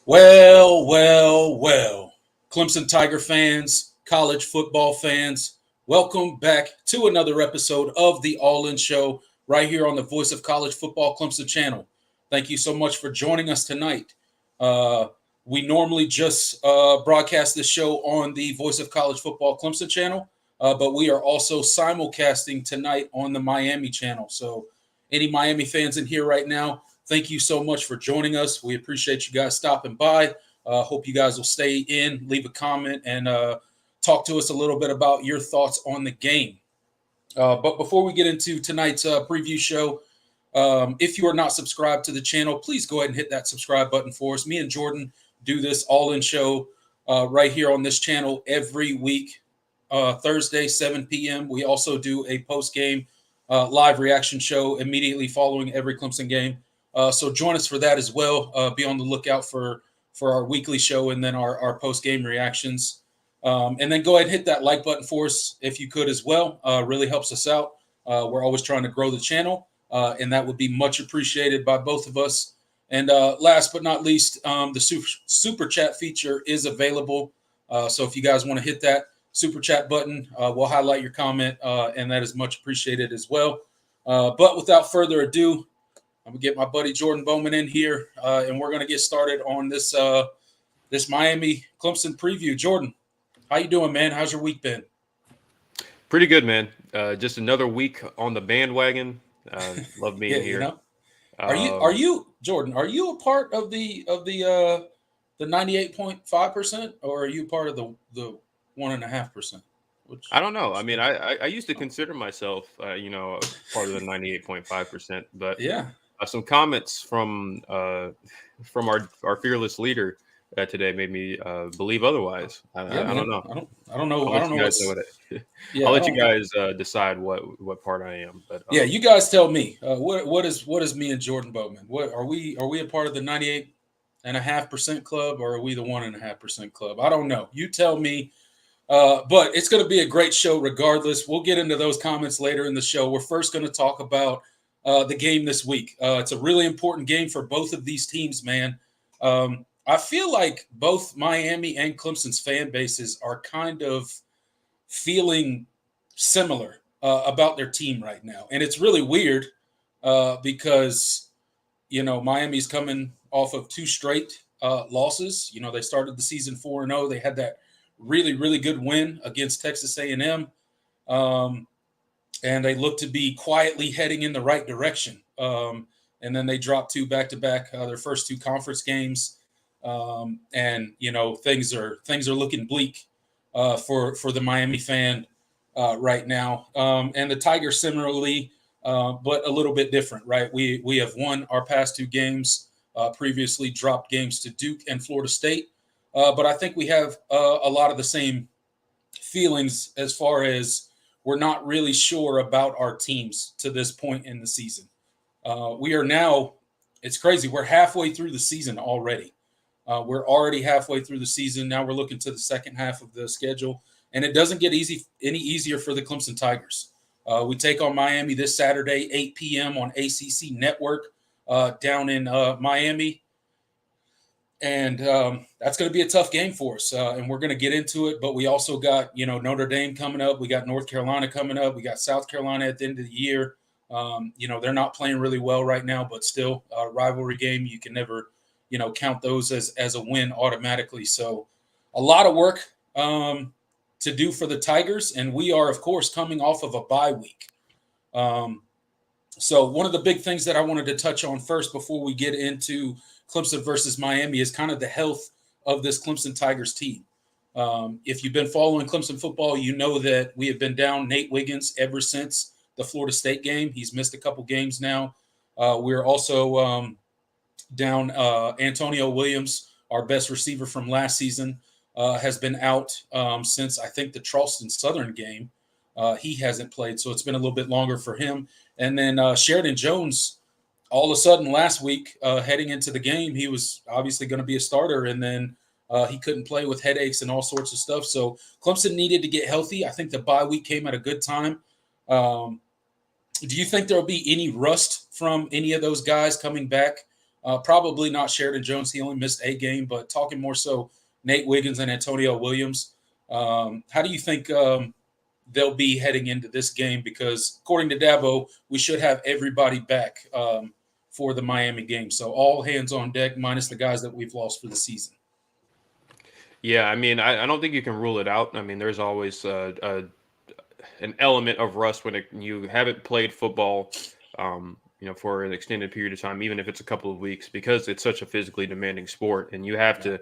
Well. Clemson Tiger fans, college football fans, welcome back to another episode of the All In Show right here on the Voice of College Football Clemson channel. Thank you so much for joining us tonight. We normally just broadcast this show on the Voice of College Football Clemson channel, but we are also simulcasting tonight on the Miami channel. So any Miami fans in here right now, thank you so much for joining us. We appreciate you guys stopping by. Hope you guys will stay in, leave a comment, and talk to us a little bit about your thoughts on the game. But before we get into tonight's preview show, if you are not subscribed to the channel, please go ahead and hit that subscribe button for us. Me and Jordan do this all-in show right here on this channel every week, Thursday, 7 p.m. We also do a post-game live reaction show immediately following every Clemson game. So join us for that as well. Be on the lookout for our weekly show and then our post-game reactions. And then go ahead and hit that like button for us if you could as well. Really helps us out. We're always trying to grow the channel, and that would be much appreciated by both of us. And last but not least, the super chat feature is available. So if you guys want to hit that super chat button, we'll highlight your comment, and that is much appreciated as well. But without further ado, I'm going to get my buddy Jordan Bowman in here, and we're going to get started on this this Miami Clemson preview. Jordan, how you doing, man? How's your week been? Pretty good, man. Just another week on the bandwagon. Love being here. You know? Are you Jordan? Are you a part of the 98.5%, or are you part of the 1.5%? I don't know. I mean, I used to consider myself, part of the 98.5%, but yeah. Some comments from our fearless leader today made me believe otherwise. I don't know. I don't know. I'll let you guys decide what part I am. But yeah, you guys tell me. What is me and Jordan Bowman? What are we a part of the 98.5% club, or are we the 1.5% club? I don't know. You tell me. But it's going to be a great show regardless. We'll get into those comments later in the show. We're first going to talk about the game this week. It's a really important game for both of these teams, man. I feel like both Miami and Clemson's fan bases are kind of feeling similar about their team right now. And it's really weird because, Miami's coming off of 2 straight losses. They started the season 4-0. They had that really, really good win against Texas A&M. and they look to be quietly heading in the right direction. And then they dropped two back-to-back, their first two conference games, and things are looking bleak for the Miami fan right now. And the Tigers similarly, but a little bit different, right? We have won our past two games, previously dropped games to Duke and Florida State, but I think we have a lot of the same feelings as far as we're not really sure about our teams to this point in the season. We are now, it's crazy, we're halfway through the season already. We're already halfway through the season. Now we're looking to the second half of the schedule, and it doesn't get any easier for the Clemson Tigers. We take on Miami this Saturday, 8 p.m. on ACC Network down in Miami. And that's going to be a tough game for us, and we're going to get into it. But we also got, Notre Dame coming up. We got North Carolina coming up. We got South Carolina at the end of the year. They're not playing really well right now, but still a rivalry game. You can never, count those as a win automatically. So a lot of work to do for the Tigers, and we are, of course, coming off of a bye week. So one of the big things that I wanted to touch on first before we get into Clemson versus Miami is kind of the health of this Clemson Tigers team. If you've been following Clemson football, you know that we have been down Nate Wiggins ever since the Florida State game. He's missed a couple games now. We're also down Antonio Williams, our best receiver from last season, has been out since, I think, the Charleston Southern game. He hasn't played, so it's been a little bit longer for him. And then Sheridan Jones, all of a sudden last week, heading into the game, he was obviously going to be a starter, and then he couldn't play with headaches and all sorts of stuff. So Clemson needed to get healthy. I think the bye week came at a good time. Do you think there will be any rust from any of those guys coming back? Probably not Sheridan Jones. He only missed a game, but talking more so Nate Wiggins and Antonio Williams. How do you think they'll be heading into this game? Because according to Dabo, we should have everybody back for the Miami game. So all hands on deck, minus the guys that we've lost for the season. Yeah, I mean, I don't think you can rule it out. I mean, there's always an element of rust when you haven't played football, for an extended period of time, even if it's a couple of weeks, because it's such a physically demanding sport, and you have to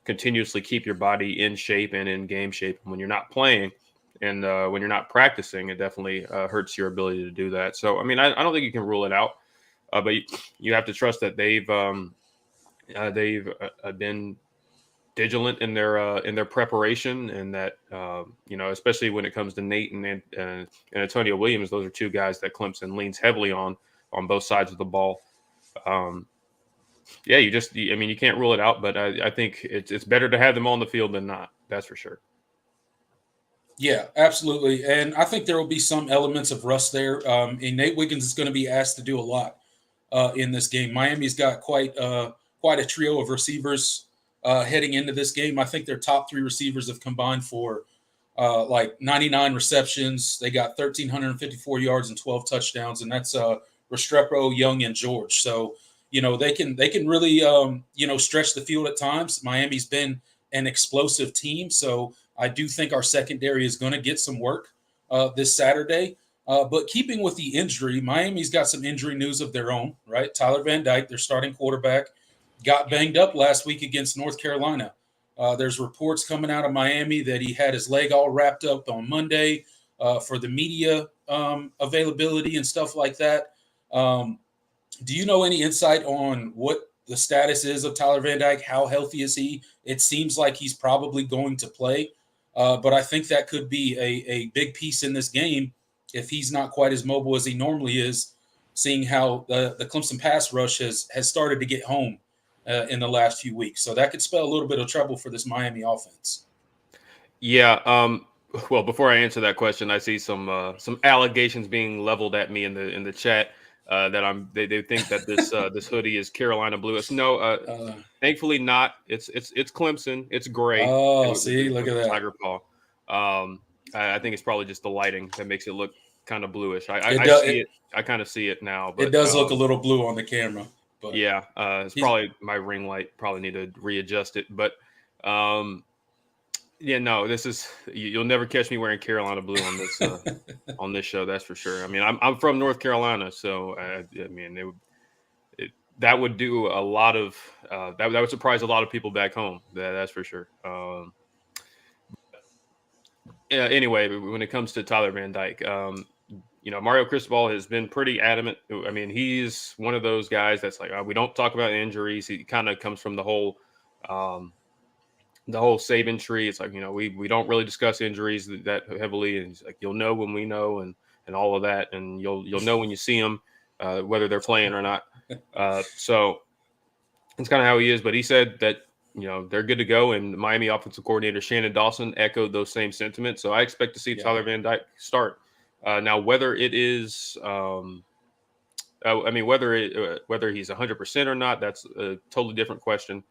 continuously keep your body in shape and in game shape. And when you're not playing and when you're not practicing, it definitely hurts your ability to do that. So, I mean, I don't think you can rule it out, but you have to trust that they've been vigilant in their preparation, and that especially when it comes to Nate and Antonio Williams, those are two guys that Clemson leans heavily on both sides of the ball. You can't rule it out, but I think it's better to have them on the field than not. That's for sure. Yeah, absolutely. And I think there will be some elements of rust there. And Nate Wiggins is going to be asked to do a lot in this game. Miami's got quite a trio of receivers heading into this game. I think their top three receivers have combined for 99 receptions. They got 1,354 yards and 12 touchdowns, and that's Restrepo, Young, and George. So, they can really, stretch the field at times. Miami's been an explosive team, so I do think our secondary is going to get some work this Saturday. But keeping with the injury, Miami's got some injury news of their own, right? Tyler Van Dyke, their starting quarterback, got banged up last week against North Carolina. There's reports coming out of Miami that he had his leg all wrapped up on Monday for the media availability and stuff like that. Do you know any insight on what the status is of Tyler Van Dyke? How healthy is he? It seems like he's probably going to play, but I think that could be a big piece in this game if he's not quite as mobile as he normally is, seeing how the Clemson pass rush has started to get home in the last few weeks. So that could spell a little bit of trouble for this Miami offense. Yeah. Well, before I answer that question, I see some allegations being leveled at me in the chat. That they think that this hoodie is Carolina blue. No, thankfully not. It's Clemson. It's gray. Oh, see, look at that tiger paw. I think it's probably just the lighting that makes it look kind of bluish. I see it. I kind of see it now. But it does look a little blue on the camera. But yeah, it's probably my ring light. Probably need to readjust it. But Yeah, no, this is you'll never catch me wearing Carolina blue on this show. That's for sure. I mean, I'm from North Carolina, so I mean, that would do a lot of that would surprise a lot of people back home. That's for sure. Yeah, anyway, when it comes to Tyler Van Dyke, Mario Cristobal has been pretty adamant. I mean, he's one of those guys that's like, we don't talk about injuries. He kind of comes from um, the whole Saban tree. It's like, we don't really discuss injuries that heavily. And he's like, you'll know when we know, and all of that, and you'll know when you see them, whether they're playing or not. So that's kind of how he is. But he said that they're good to go, and Miami offensive coordinator Shannon Dawson echoed those same sentiments. So I expect to see Tyler Van Dyke start. Now, whether it is, whether he's 100% or not, that's a totally different question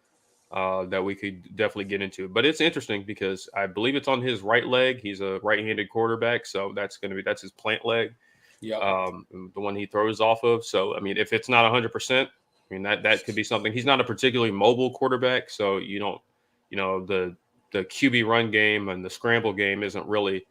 that we could definitely get into. But it's interesting because I believe it's on his right leg. He's a right-handed quarterback, so that's his plant leg, the one he throws off of. So I mean, if it's not 100%. I mean, that could be something. He's not a particularly mobile quarterback, so the QB run game and the scramble game isn't really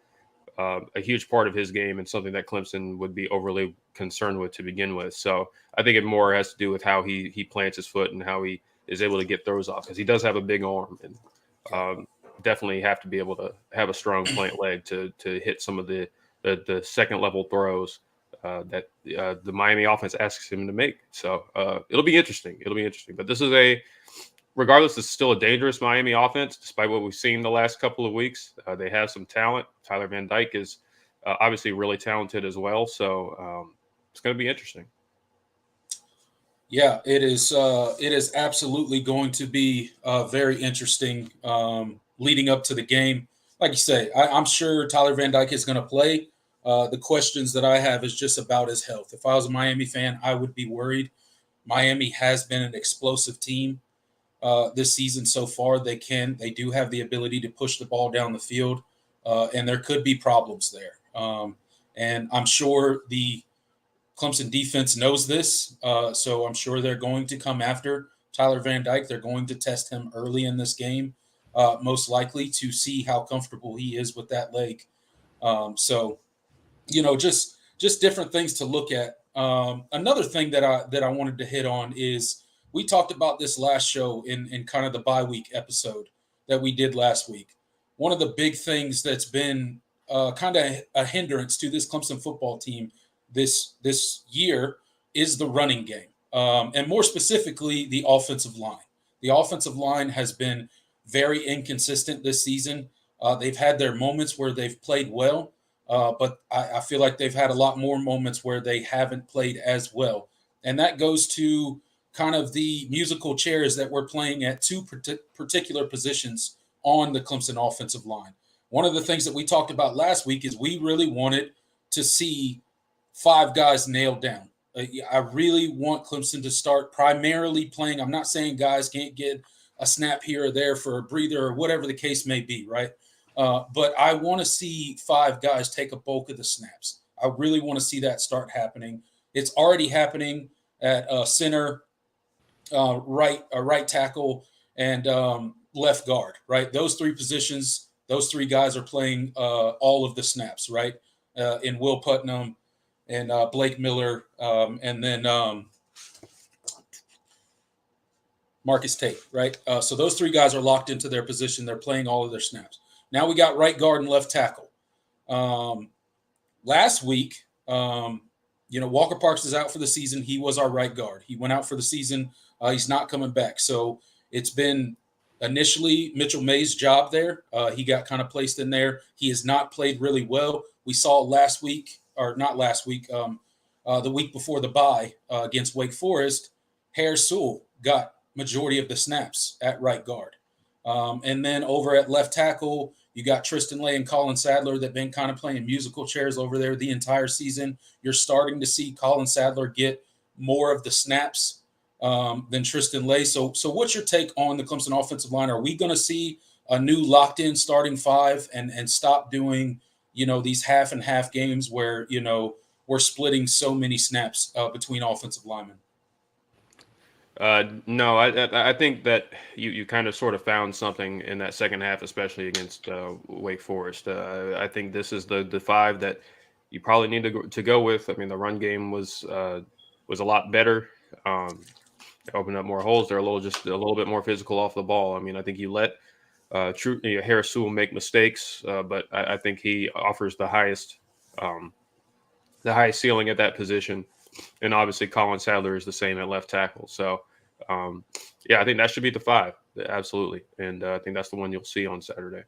a huge part of his game and something that Clemson would be overly concerned with to begin with. So I think it more has to do with how he plants his foot and how he is able to get throws off, because he does have a big arm and definitely have to be able to have a strong plant leg to hit some of the second level throws that the Miami offense asks him to make. So it'll be interesting. But this is regardless, it's still a dangerous Miami offense, despite what we've seen the last couple of weeks. They have some talent. Tyler Van Dyke is obviously really talented as well. So it's going to be interesting. Yeah, it is. It is absolutely going to be very interesting leading up to the game. Like you say, I'm sure Tyler Van Dyke is going to play. The questions that I have is just about his health. If I was a Miami fan, I would be worried. Miami has been an explosive team this season so far. They do have the ability to push the ball down the field, and there could be problems there. And I'm sure the Clemson defense knows this, so I'm sure they're going to come after Tyler Van Dyke. They're going to test him early in this game, most likely to see how comfortable he is with that leg. So, just different things to look at. Another thing that I wanted to hit on is we talked about this last show in kind of the bye week episode that we did last week. One of the big things that's been kind of a hindrance to this Clemson football team this year is the running game, and more specifically, the offensive line. The offensive line has been very inconsistent this season. They've had their moments where they've played well, but I feel like they've had a lot more moments where they haven't played as well. And that goes to kind of the musical chairs that we're playing at two particular positions on the Clemson offensive line. One of the things that we talked about last week is we really wanted to see 5 guys nailed down. I really want Clemson to start primarily playing. I'm not saying guys can't get a snap here or there for a breather or whatever the case may be, right? But I want to see 5 guys take a bulk of the snaps. I really want to see that start happening. It's already happening at center, right tackle, and left guard, right? Those 3 positions, those 3 guys are playing all of the snaps, right? In Will Putnam and Blake Miller, and then Marcus Tate, right? So those 3 guys are locked into their position. They're playing all of their snaps. Now we got right guard and left tackle. Last week, Walker Parks is out for the season. He was our right guard. He went out for the season. He's not coming back. So it's been initially Mitchell May's job there. He got kind of placed in there. He has not played really well. We saw last week, or not last week, the week before the bye against Wake Forest, Harris Sewell got majority of the snaps at right guard. And then over at left tackle, you got Tristan Lay and Colin Sadler that have been kind of playing musical chairs over there the entire season. You're starting to see Colin Sadler get more of the snaps than Tristan Lay. So what's your take on the Clemson offensive line? Are we going to see a new locked-in starting 5 and stop doing, these half and half games where, we're splitting so many snaps between offensive linemen? No, I think that you kind of sort of found something in that second half, especially against Wake Forest. I think this is the five that you probably need to go with. I mean, the run game was a lot better. They opened up more holes. They're just a little bit more physical off the ball. I mean, I think you let Harris Sewell make mistakes, but I think he offers um, the highest ceiling at that position. And obviously, Colin Sadler is the same at left tackle. So, um, yeah, I think that should be the five. Absolutely. And I think that's the one you'll see on Saturday.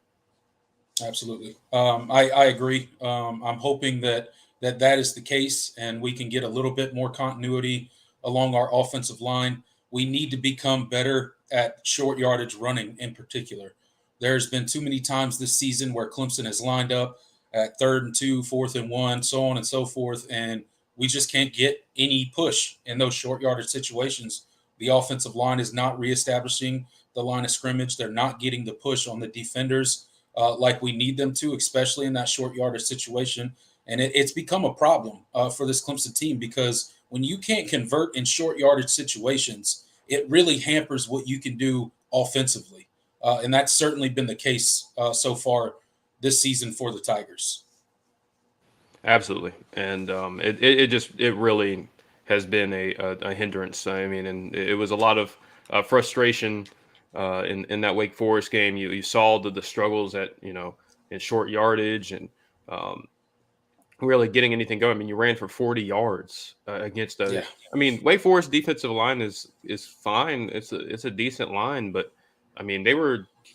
Absolutely. I agree. I'm hoping that is the case, and we can get a little bit more continuity along our offensive line. We need to become better at short yardage running in particular. There's been too many times this season where Clemson has lined up at 3rd and 2, 4th and 1, so on and so forth, and we just can't get any push in those short yardage situations. The offensive line is not reestablishing the line of scrimmage. They're not getting the push on the defenders like we need them to, especially in that short yardage situation. And it's become a problem for this Clemson team because when you can't convert in short yardage situations, it really hampers what you can do offensively. And that's certainly been the case so far this season for the Tigers. Absolutely. And it really has been a hindrance. I mean, and it was a lot of frustration in that Wake Forest game. You saw the struggles in short yardage and um, really getting anything going. I mean, you ran for 40 yards against a. Yeah. I mean, Wake Forest defensive line is fine. It's a decent line, but I mean,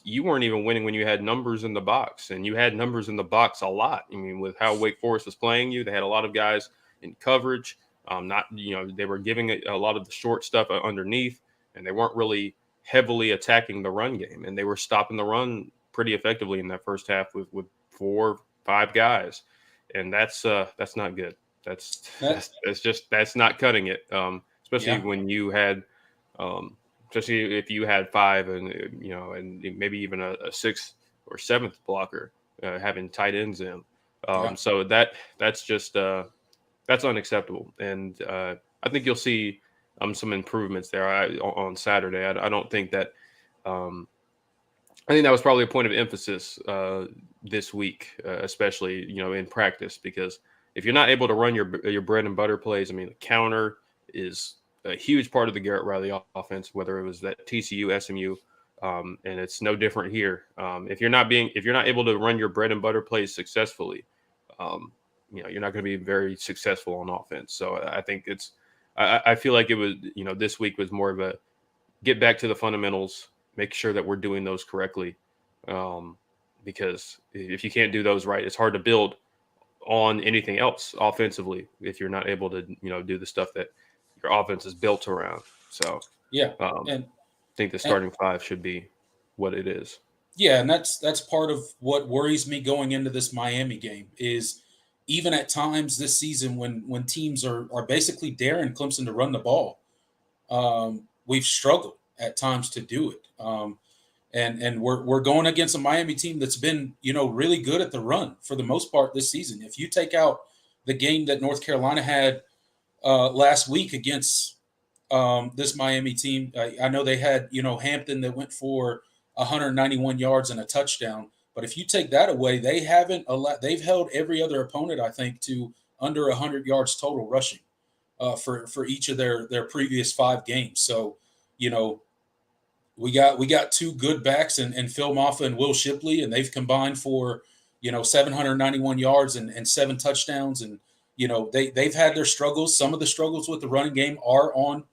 you weren't even winning when you had numbers in the box, and you had numbers in the box a lot. I mean, with how Wake Forest was playing you, they had a lot of guys in coverage. Not they were giving a lot of the short stuff underneath, and they weren't really heavily attacking the run game, and they were stopping the run pretty effectively in that first half with 4-5 guys, and that's not good. That's not cutting it. Especially Yeah. when you had especially if you had five and and maybe even a sixth or seventh blocker having tight ends in. Yeah. So that's just that's unacceptable, and I think you'll see some improvements there on Saturday. I don't think that. I think that was probably a point of emphasis this week, especially in practice, because if you're not able to run your bread and butter plays, I mean, the counter is a huge part of the Garrett Riley offense, whether it was that TCU, SMU, and it's no different here. If you're not able to run your bread and butter plays successfully, you're not going to be very successful on offense. So I think I feel like it was, this week was more of a get back to the fundamentals, make sure that we're doing those correctly. Because if you can't do those right, it's hard to build on anything else offensively if you're not able to, do the stuff that your offense is built around. So Yeah. I And think the starting five should be what it is. yeah, and that's part of what worries me going into this Miami game is even at times this season when teams are basically daring Clemson to run the ball, we've struggled at times to do it. And we're going against a Miami team that's been really good at the run for the most part this season. If you take out the game that North Carolina had last week against this Miami team, I know they had Hampton that went for 191 yards and a touchdown. But if you take that away, they haven't they've held every other opponent, I think, to under 100 yards total rushing for each of their previous 5 games. So, we got two good backs and Phil Maffa and Will Shipley, and they've combined for 791 yards and 7 touchdowns. And they've had their struggles. Some of the struggles with the running game are on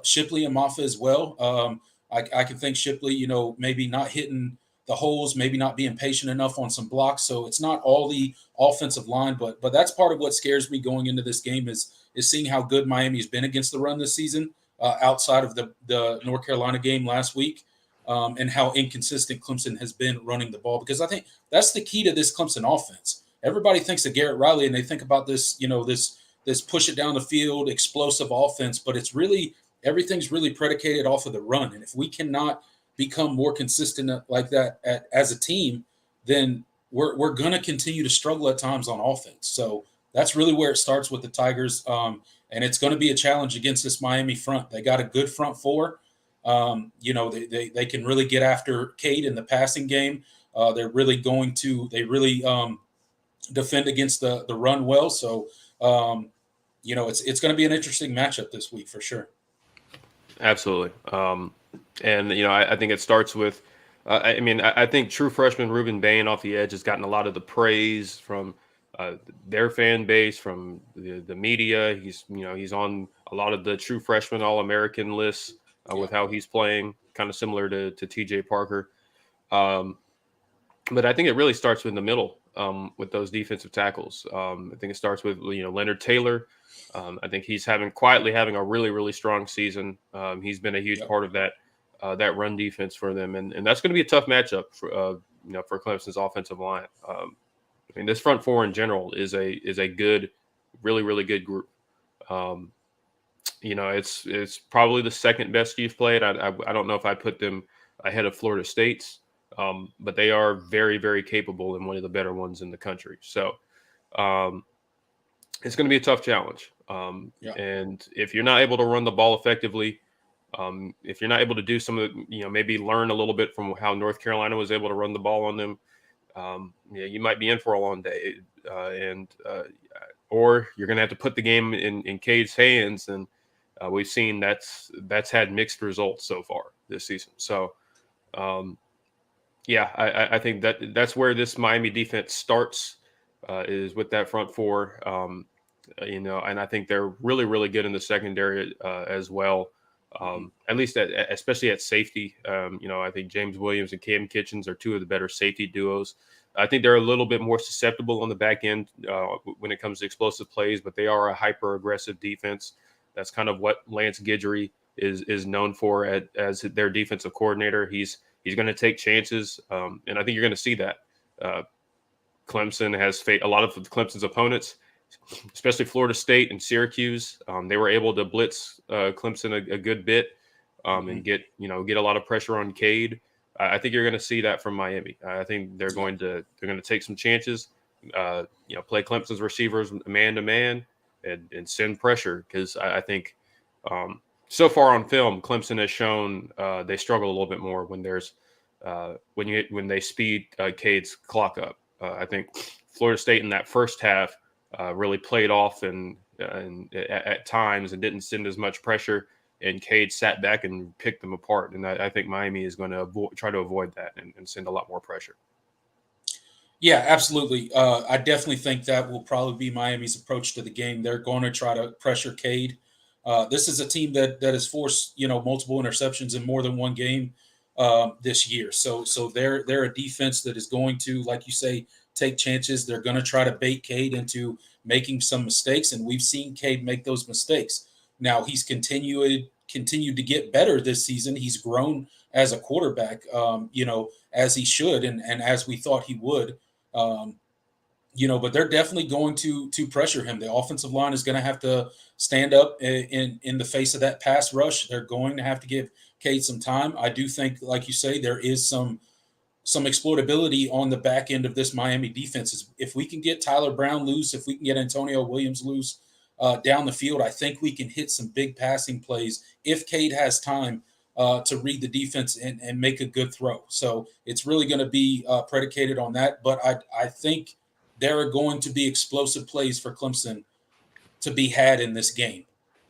Shipley and Maffa as well. I can think Shipley, maybe not hitting the holes, maybe not being patient enough on some blocks. So it's not all the offensive line, but that's part of what scares me going into this game is seeing how good Miami has been against the run this season, outside of the North Carolina game last week, and how inconsistent Clemson has been running the ball. Because I think that's the key to this Clemson offense. Everybody thinks of Garrett Riley and they think about this, this push it down the field, explosive offense, but it's really everything's really predicated off of the run. And if we cannot become more consistent like that as a team, then we're going to continue to struggle at times on offense. So that's really where it starts with the Tigers. And it's going to be a challenge against this Miami front. They got a good front four. They can really get after Cade in the passing game. They're really going to defend against the run well. So it's going to be an interesting matchup this week for sure. Absolutely. I think it starts with, I think true freshman Ruben Bain off the edge has gotten a lot of the praise from their fan base, from the media. He's on a lot of the true freshman All-American lists with how he's playing, kind of similar to TJ Parker. But I think it really starts in the middle with those defensive tackles. I think it starts with Leonard Taylor. I think he's quietly having a really, really strong season. He's been a huge part of that run defense for them, and that's going to be a tough matchup for Clemson's offensive line. This front four in general is a good, really, really good group. It's probably the second best you've played. I don't know if I put them ahead of Florida State's, but they are very, very capable and one of the better ones in the country. So it's going to be a tough challenge. And if you're not able to run the ball effectively, if you're not able to do some of maybe learn a little bit from how North Carolina was able to run the ball on them, you might be in for a long day. Or you're going to have to put the game in Cade's hands. And we've seen that's had mixed results so far this season. So, I think that's where this Miami defense starts, is with that front four. And I think they're really, really good in the secondary as well. At least especially at safety. I think James Williams and Cam Kitchens are two of the better safety duos. I think they're a little bit more susceptible on the back end when it comes to explosive plays, but they are a hyper aggressive defense. That's kind of what Lance Guidry is known for as their defensive coordinator. He's going to take chances, and I think you're going to see that. Clemson has a lot of Clemson's opponents, especially Florida State and Syracuse. They were able to blitz Clemson a good bit and get a lot of pressure on Cade. I think you're going to see that from Miami. I think they're going to take some chances, play Clemson's receivers man to man and send pressure, because I think so far on film, Clemson has shown they struggle a little bit more when there's when they speed Cade's clock up. I think Florida State in that first half really played off and at times and didn't send as much pressure, and Cade sat back and picked them apart. And I think Miami is going to try to avoid that and send a lot more pressure. Yeah, absolutely. I definitely think that will probably be Miami's approach to the game. They're going to try to pressure Cade. This is a team that has forced multiple interceptions in more than one game this year. So they're a defense that is going to, like you say, take chances. They're going to try to bait Cade into making some mistakes, and we've seen Cade make those mistakes. Now he's continued to get better this season. He's grown as a quarterback, as he should, and as we thought he would. But they're definitely going to pressure him. The offensive line is going to have to stand up in the face of that pass rush. They're going to have to give Cade some time. I do think, like you say, there is some exploitability on the back end of this Miami defense. If we can get Tyler Brown loose, if we can get Antonio Williams loose down the field, I think we can hit some big passing plays if Cade has time to read the defense and make a good throw. So it's really going to be predicated on that. But I think there are going to be explosive plays for Clemson to be had in this game.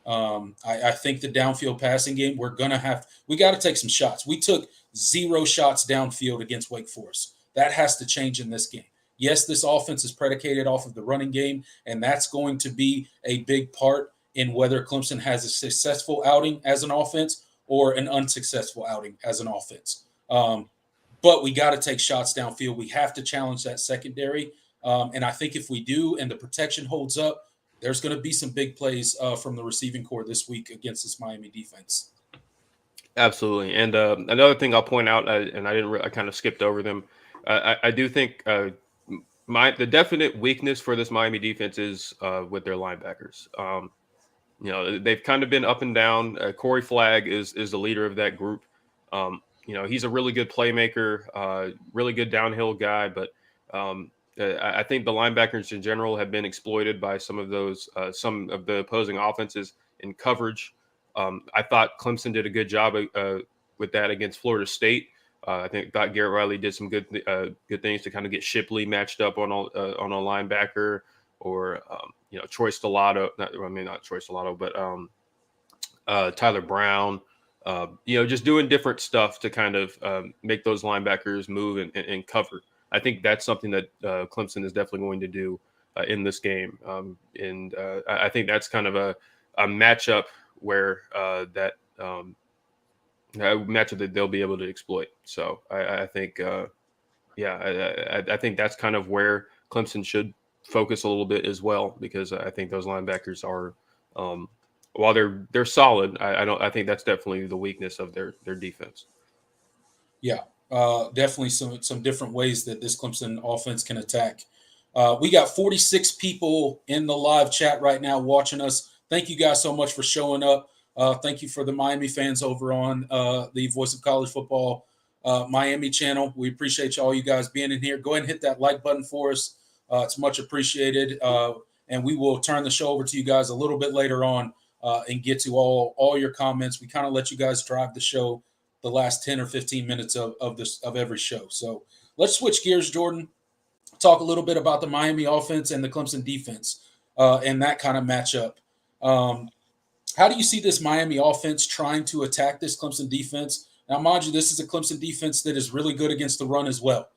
I think the downfield passing game, we got to take some shots. We took 0 shots downfield against Wake Forest. That has to change in this game. Yes, this offense is predicated off of the running game, and that's going to be a big part in whether Clemson has a successful outing as an offense or an unsuccessful outing as an offense. But we got to take shots downfield. We have to challenge that secondary. And I think if we do and the protection holds up, there's going to be some big plays from the receiving corps this week against this Miami defense. Absolutely. And another thing I'll point out, and I kind of skipped over them. I do think the definite weakness for this Miami defense is with their linebackers. They've kind of been up and down. Corey Flagg is the leader of that group. He's a really good playmaker, really good downhill guy, but I think the linebackers in general have been exploited by some of the opposing offenses in coverage. I thought Clemson did a good job with that against Florida State. Thought Garrett Riley did some good things to kind of get Shipley matched up on a linebacker, or Troy Stellato. Not Troy Stellato, but Tyler Brown. Just doing different stuff to kind of make those linebackers move and cover. I think that's something that Clemson is definitely going to do in this game, and I think that's kind of a matchup where matchup that they'll be able to exploit. So I think, I think that's kind of where Clemson should focus a little bit as well, because I think those linebackers are, while they're solid, I think that's definitely the weakness of their defense. Yeah, definitely some different ways that this Clemson offense can attack. We got 46 people in the live chat right now watching us. Thank you guys so much for showing up. Thank you for the Miami fans over on the Voice of College Football Miami channel. We appreciate all you guys being in here. Go ahead and hit that like button for us. It's much appreciated. And we will turn the show over to you guys a little bit later on and get to all your comments. We kind of let you guys drive the show the last 10 or 15 minutes of every show. So let's switch gears, Jordan. Talk a little bit about the Miami offense and the Clemson defense and that kind of matchup. How do you see this Miami offense trying to attack this Clemson defense? Now, mind you, this is a Clemson defense that is really good against the run as well.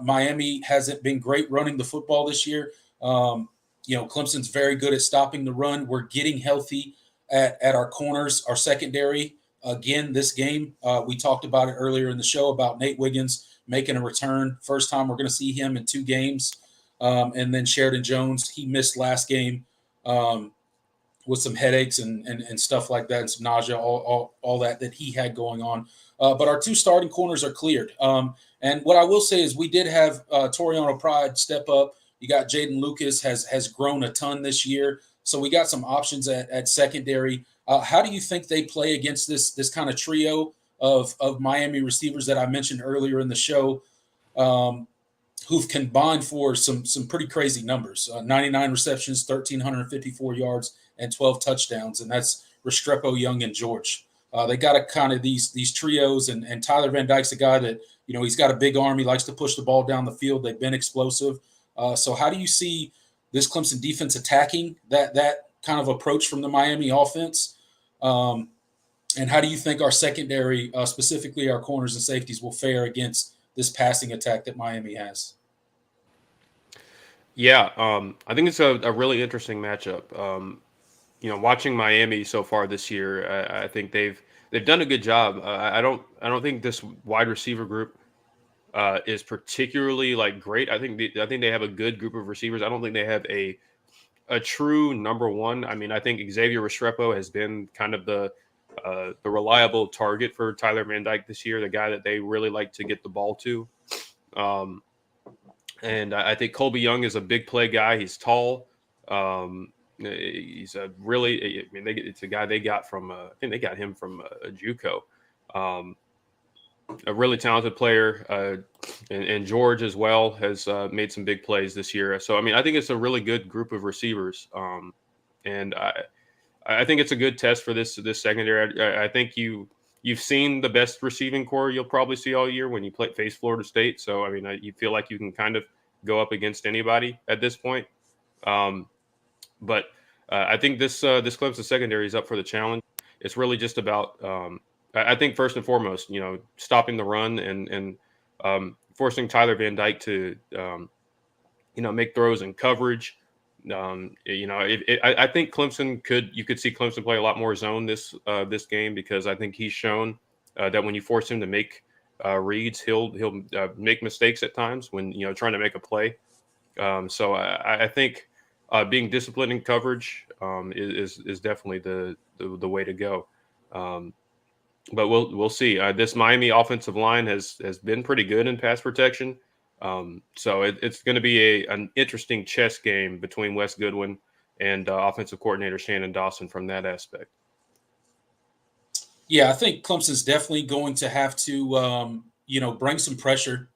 Miami hasn't been great running the football this year. Clemson's very good at stopping the run. We're getting healthy at our corners, our secondary. Again, this game, we talked about it earlier in the show about Nate Wiggins making a return. First time we're going to see him in 2 games. And then Sheridan Jones, he missed last game with some headaches and stuff like that, and some nausea, all that he had going on. But our 2 starting corners are cleared. And what I will say is we did have Toriano Pride step up. You got Jaden Lucas has grown a ton this year. So we got some options at secondary. How do you think they play against this kind of trio of Miami receivers that I mentioned earlier in the show, who've combined for some pretty crazy numbers? 99 receptions, 1,354 yards, and 12 touchdowns, and that's Restrepo, Young, and George. They got a kind of these trios, and Tyler Van Dyke's a guy that, he's got a big arm. He likes to push the ball down the field. They've been explosive. So how do you see this Clemson defense attacking that kind of approach from the Miami offense? And how do you think our secondary, specifically our corners and safeties, will fare against this passing attack that Miami has? Yeah, I think it's a really interesting matchup. Watching Miami so far this year, I think they've done a good job. I don't think this wide receiver group is particularly great. I think they have a good group of receivers. I don't think they have a true number one. I mean, I think Xavier Restrepo has been kind of the reliable target for Tyler Van Dyke this year, the guy that they really like to get the ball to. And I think Colby Young is a big play guy. He's tall. He's it's a guy they got from, I think they got him from a JUCO. A really talented player. And George as well has made some big plays this year. So, I think it's a really good group of receivers. And I think it's a good test for this secondary. I think you've seen the best receiving core you'll probably see all year when you face Florida State. So, you feel like you can kind of go up against anybody at this point. But I think this Clemson secondary is up for the challenge. It's really just about, I think first and foremost, stopping the run and forcing Tyler Van Dyke to, make throws in coverage. I think you could see Clemson play a lot more zone this game, because I think he's shown that when you force him to make reads, he'll make mistakes at times when trying to make a play. So I think being disciplined in coverage is definitely the way to go. But we'll see. This Miami offensive line has been pretty good in pass protection. So it's going to be an interesting chess game between Wes Goodwin and offensive coordinator Shannon Dawson from that aspect. Yeah, I think Clemson's definitely going to have to, bring some pressure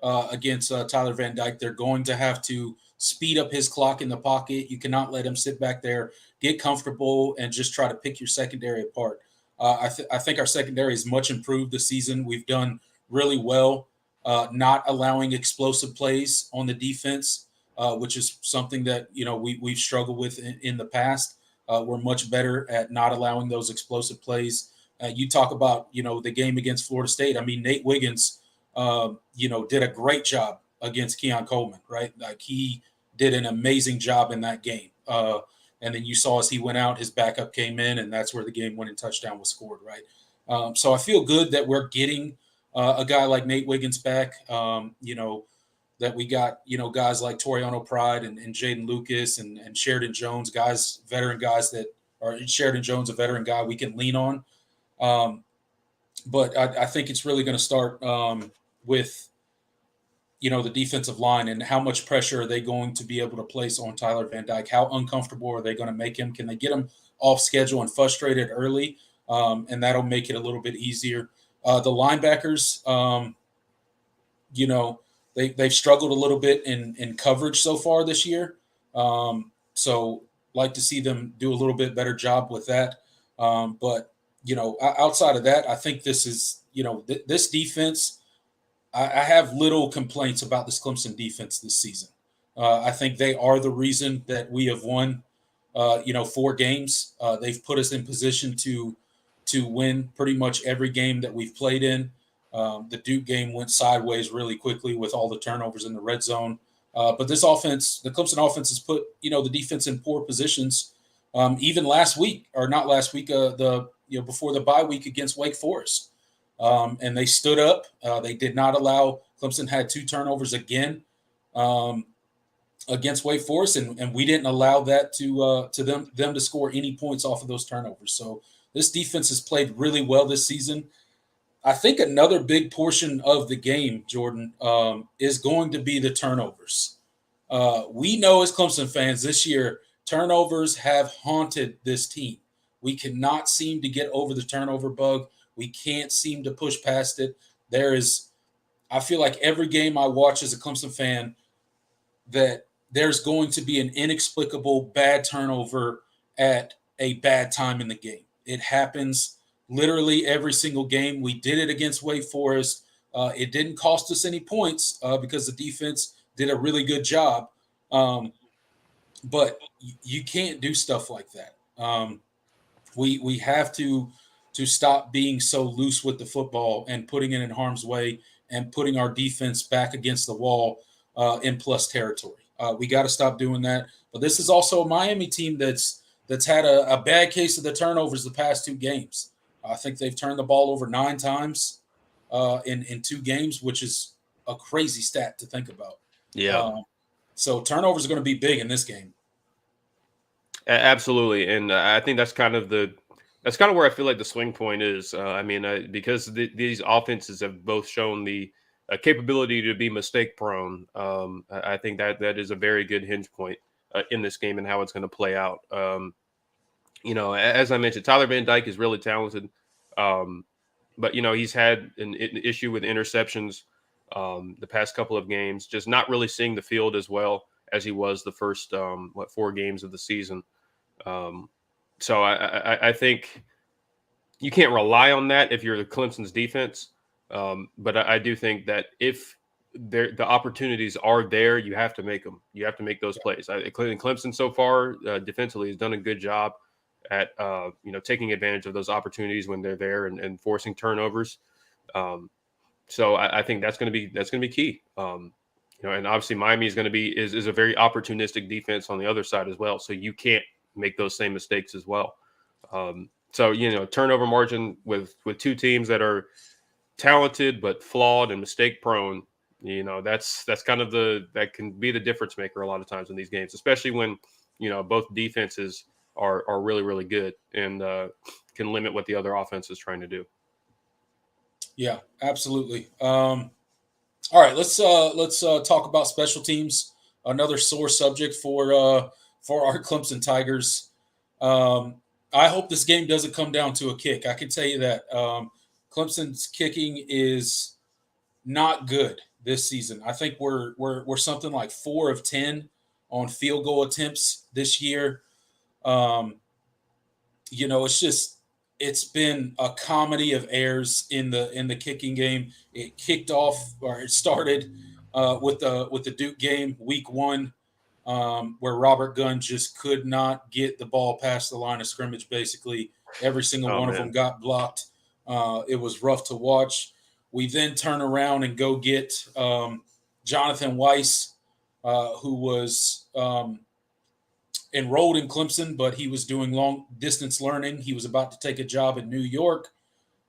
against Tyler Van Dyke. They're going to have to speed up his clock in the pocket. You cannot let him sit back there, get comfortable, and just try to pick your secondary apart. I think our secondary is much improved this season. We've done really well not allowing explosive plays on the defense, which is something that we've struggled with in the past. We're much better at not allowing those explosive plays. You talk about the game against Florida State. I mean, Nate Wiggins, did a great job against Keon Coleman, right? Like he did an amazing job in that game. And then you saw as he went out, his backup came in, and that's where the game-winning touchdown was scored, right? So I feel good that we're getting a guy like Nate Wiggins back. That we got, guys like Toriano Pride and Jaden Lucas and Sheridan Jones, veteran guys that are Sheridan Jones, a veteran guy we can lean on. But I think it's really going to start with, the defensive line and how much pressure are they going to be able to place on Tyler Van Dyke? How uncomfortable are they going to make him? Can they get him off schedule and frustrated early? And that'll make it a little bit easier. The linebackers, they've struggled a little bit in coverage so far this year. So like to see them do a little bit better job with that. But outside of that, I think this is, this defense, I have little complaints about this Clemson defense this season. I think they are the reason that we have won, 4 games. They've put us in position to win pretty much every game that we've played in. The Duke game went sideways really quickly with all the turnovers in the red zone. But this offense, the Clemson offense, has put the defense in poor positions. Even last week, or not last week, before the bye week against Wake Forest. And they stood up. They did not allow. Clemson had 2 turnovers again against Wake Forest, and we didn't allow that to them to score any points off of those turnovers. So this defense has played really well this season. I think another big portion of the game, Jordan, is going to be the turnovers. We know as Clemson fans this year, turnovers have haunted this team. We cannot seem to get over the turnover bug. We can't seem to push past it. I feel like every game I watch as a Clemson fan, that there's going to be an inexplicable bad turnover at a bad time in the game. It happens literally every single game. We did it against Wake Forest. It didn't cost us any points because the defense did a really good job. But you can't do stuff like that. We have to stop being so loose with the football and putting it in harm's way and putting our defense back against the wall in plus territory. We got to stop doing that. But this is also a Miami team that's had a bad case of the turnovers the past 2 games. I think they've turned the ball over 9 times in 2 games, which is a crazy stat to think about. Yeah. So turnovers are going to be big in this game. Absolutely, and I think that's kind of where I feel like the swing point is. Because these offenses have both shown the capability to be mistake prone. I think that is a very good hinge point in this game and how it's going to play out. As I mentioned, Tyler Van Dyke is really talented, but he's had an issue with interceptions the past couple of games, just not really seeing the field as well as he was the first 4 games of the season. So I think you can't rely on that if you're the Clemson's defense. But I do think that if the opportunities are there, you have to make them. You have to make those plays. Clemson so far defensively has done a good job at taking advantage of those opportunities when they're there and forcing turnovers. So I think that's going to be key. And obviously Miami is going to is a very opportunistic defense on the other side as well. So you can't make those same mistakes as well. So turnover margin with 2 teams that are talented but flawed and mistake prone, that's kind of that can be the difference maker a lot of times in these games, especially when both defenses are really, really good and can limit what the other offense is trying to do. Yeah, absolutely. All right, let's talk about special teams. Another sore subject for our Clemson Tigers. I hope this game doesn't come down to a kick. I can tell you that Clemson's kicking is not good. this season. I think we're something like 4 of 10 on field goal attempts this year. Um, it's been a comedy of errors in the kicking game. It kicked off, or it started with the Duke game, week 1, where Robert Gunn just could not get the ball past the line of scrimmage. Basically, every single Oh one of man. them got blocked. It was rough to watch. We then turn around and go get Jonathan Weiss, who was enrolled in Clemson, but he was doing long distance learning. He was about to take a job in New York.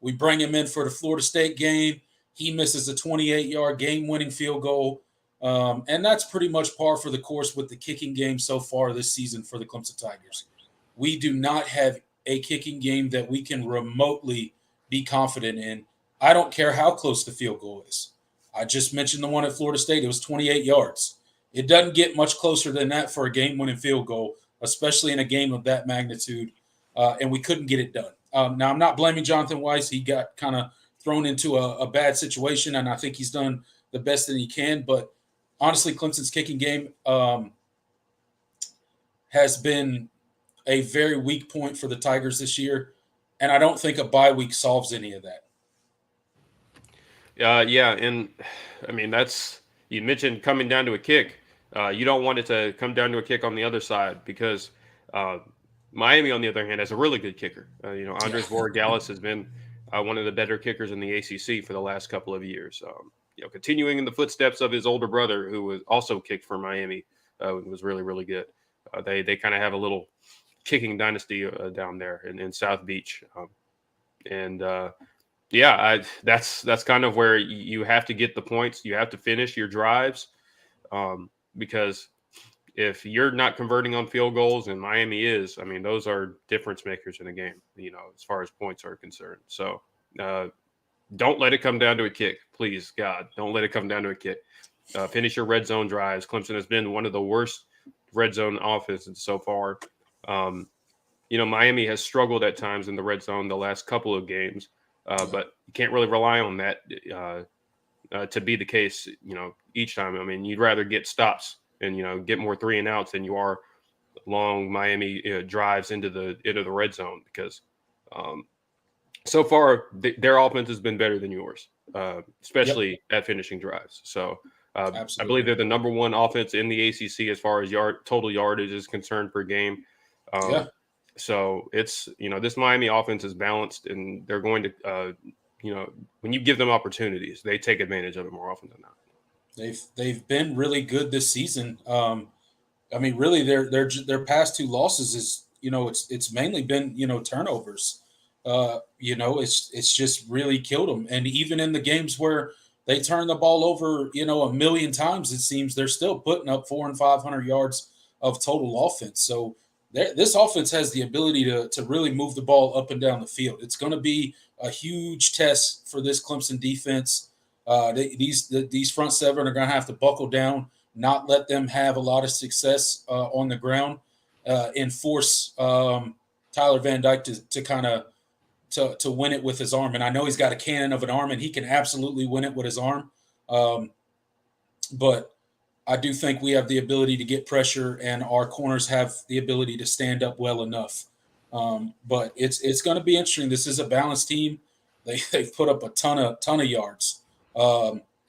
We bring him in for the Florida State game. He misses a 28-yard game-winning field goal. And that's pretty much par for the course with the kicking game so far this season for the Clemson Tigers. We do not have a kicking game that we can remotely be confident in. I don't care how close the field goal is. I just mentioned the one at Florida State. It was 28 yards. It doesn't get much closer than that for a game-winning field goal, especially in a game of that magnitude, and we couldn't get it done. Now, I'm not blaming Jonathan Weiss. He got kind of thrown into a bad situation, and I think he's done the best that he can. But honestly, Clemson's kicking game has been a very weak point for the Tigers this year, and I don't think a bye week solves any of that. Yeah, and I mean you mentioned coming down to a kick. You don't want it to come down to a kick on the other side because Miami, on the other hand, has a really good kicker. Andres Borregales has been one of the better kickers in the ACC for the last couple of years. Continuing in the footsteps of his older brother, who was also kicked for Miami, was really, really good. They kind of have a little kicking dynasty down there in South Beach, that's kind of where you have to get the points. You have to finish your drives, because if you're not converting on field goals and Miami is, I mean, those are difference makers in a game, as far as points are concerned. So don't let it come down to a kick, please, God. Don't let it come down to a kick. Finish your red zone drives. Clemson has been one of the worst red zone offenses so far. Miami has struggled at times in the red zone the last couple of games. But you can't really rely on that to be the case, each time. I mean, you'd rather get stops and, get more 3 and outs than you are long Miami drives into the red zone because so far their offense has been better than yours, especially at finishing drives. So I believe they're the number 1 offense in the ACC as far as total yardage is concerned per game. So it's, this Miami offense is balanced and they're going to, when you give them opportunities, they take advantage of it more often than not. They've been really good this season. I mean, really their past 2 losses is, it's mainly been, turnovers. It's just really killed them. And even in the games where they turn the ball over, a million times, it seems they're still putting up 400 and 500 yards of total offense. So this offense has the ability to really move the ball up and down the field. It's going to be a huge test for this Clemson defense. These front 7 are going to have to buckle down, not let them have a lot of success on the ground, and force Tyler Van Dyke to kind of to win it with his arm. And I know he's got a cannon of an arm, and he can absolutely win it with his arm. But I do think we have the ability to get pressure, and our corners have the ability to stand up well enough. But it's going to be interesting. This is a balanced team. They've put up a ton of yards.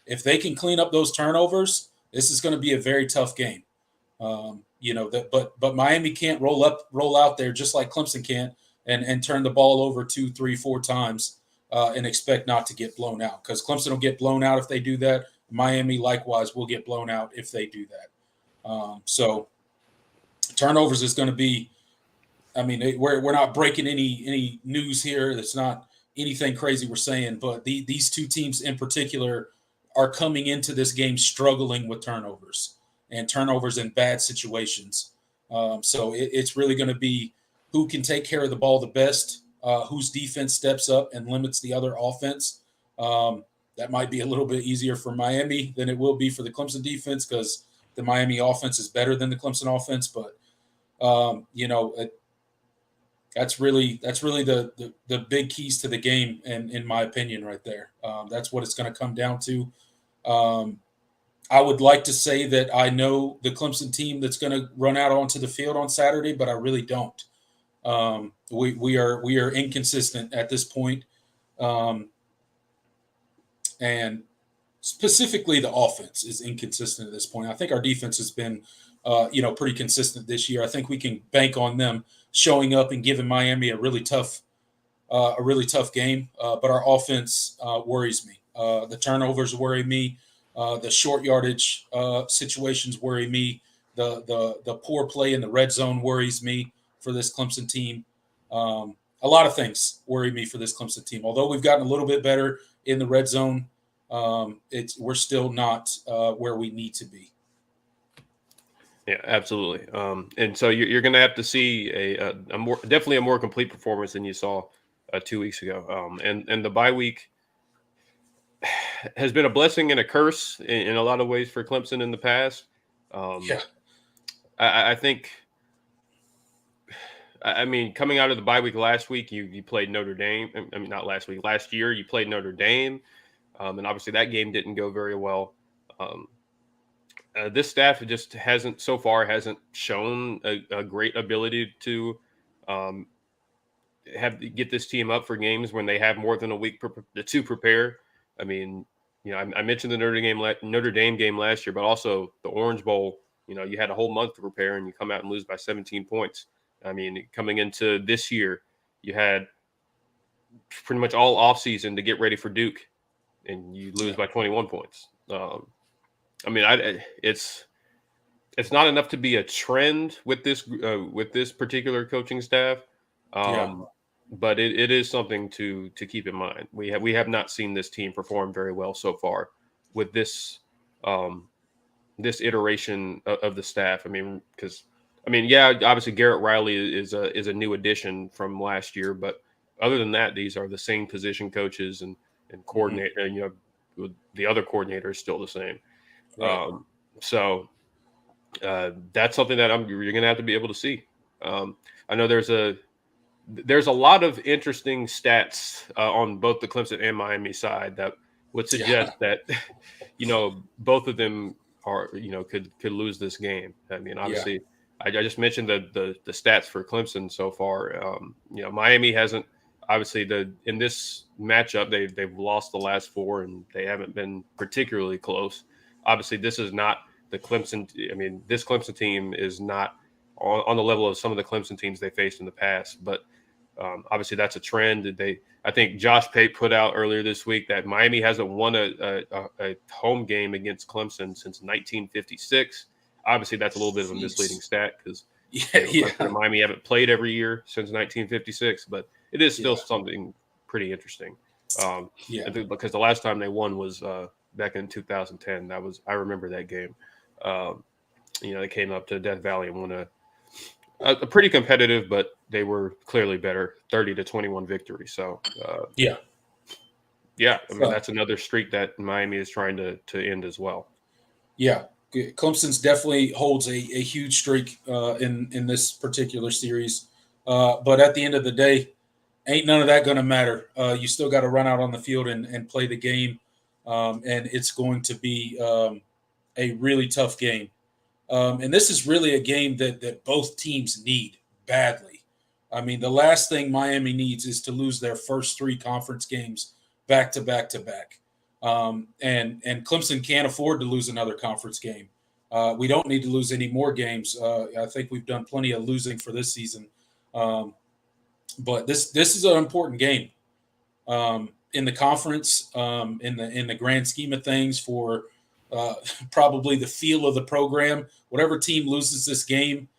If they can clean up those turnovers, this is going to be a very tough game. But Miami can't roll out there just like Clemson can't and turn the ball over 2, 3, 4 times and expect not to get blown out, because Clemson will get blown out if they do that. Miami likewise will get blown out if they do that. So turnovers is going to be, I mean, we're not breaking any news here. It's not anything crazy we're saying, but these 2 teams in particular are coming into this game struggling with turnovers in bad situations. So it's really going to be who can take care of the ball the best, whose defense steps up and limits the other offense. That might be a little bit easier for Miami than it will be for the Clemson defense, because the Miami offense is better than the Clemson offense. But that's really the big keys to the game, in my opinion, right there. That's what it's going to come down to. I would like to say that I know the Clemson team that's going to run out onto the field on Saturday, but I really don't. We are inconsistent at this point, and specifically the offense is inconsistent at this point. I think our defense has been, pretty consistent this year. I think we can bank on them showing up and giving Miami a really tough game. But our offense worries me. The turnovers worry me. The short yardage situations worry me. The poor play in the red zone worries me for this Clemson team. A lot of things worry me for this Clemson team. Although we've gotten a little bit better in the red zone, we're still not where we need to be. Yeah, absolutely. And so you're going to have to see definitely a more complete performance than you saw 2 weeks ago. And the bye week has been a blessing and a curse in a lot of ways for Clemson in the past. I think. I mean, coming out of the bye week last week, you played Notre Dame. I mean, not last week. Last year, you played Notre Dame, and obviously that game didn't go very well. This staff just hasn't shown a great ability to get this team up for games when they have more than a week to prepare. I mean, I mentioned the Notre Dame game last year, but also the Orange Bowl. You had a whole month to prepare, and you come out and lose by 17 points. I mean, coming into this year, you had pretty much all offseason to get ready for Duke, and you lose by 21 points. I mean, it's not enough to be a trend with this particular coaching staff, but it is something to keep in mind. We have not seen this team perform very well so far with this this iteration of the staff. I mean, obviously Garrett Riley is a new addition from last year, but other than that, these are the same position coaches and coordinator. Mm-hmm. The other coordinator is still the same. Right. So that's something that you're going to have to be able to see. I know there's a lot of interesting stats on both the Clemson and Miami side that would suggest that both of them are could lose this game. I mean, obviously, I just mentioned the stats for Clemson so far. Miami hasn't. Obviously, in this matchup, they've lost the last 4, and they haven't been particularly close. Obviously, this is not the Clemson. I mean, this Clemson team is not on the level of some of the Clemson teams they faced in the past. But obviously, that's a trend. I think Josh Pate put out earlier this week that Miami hasn't won a home game against Clemson since 1956. Obviously, that's a little bit of a misleading stat because Miami haven't played every year since 1956, but it is still something pretty interesting. Because the last time they won was back in 2010. I remember that game. They came up to Death Valley and won a pretty competitive, but they were clearly better, 30-21 victory. So I mean that's another streak that Miami is trying to end as well. Yeah. Clemson's definitely holds a huge streak in this particular series. But at the end of the day, ain't none of that going to matter. You still got to run out on the field and play the game. And it's going to be a really tough game. And this is really a game that both teams need badly. I mean, the last thing Miami needs is to lose their first 3 conference games back to back to back. And Clemson can't afford to lose another conference game. We don't need to lose any more games. I think we've done plenty of losing for this season. But this is an important game in the conference, in the grand scheme of things for probably the feel of the program. Whatever team loses this game,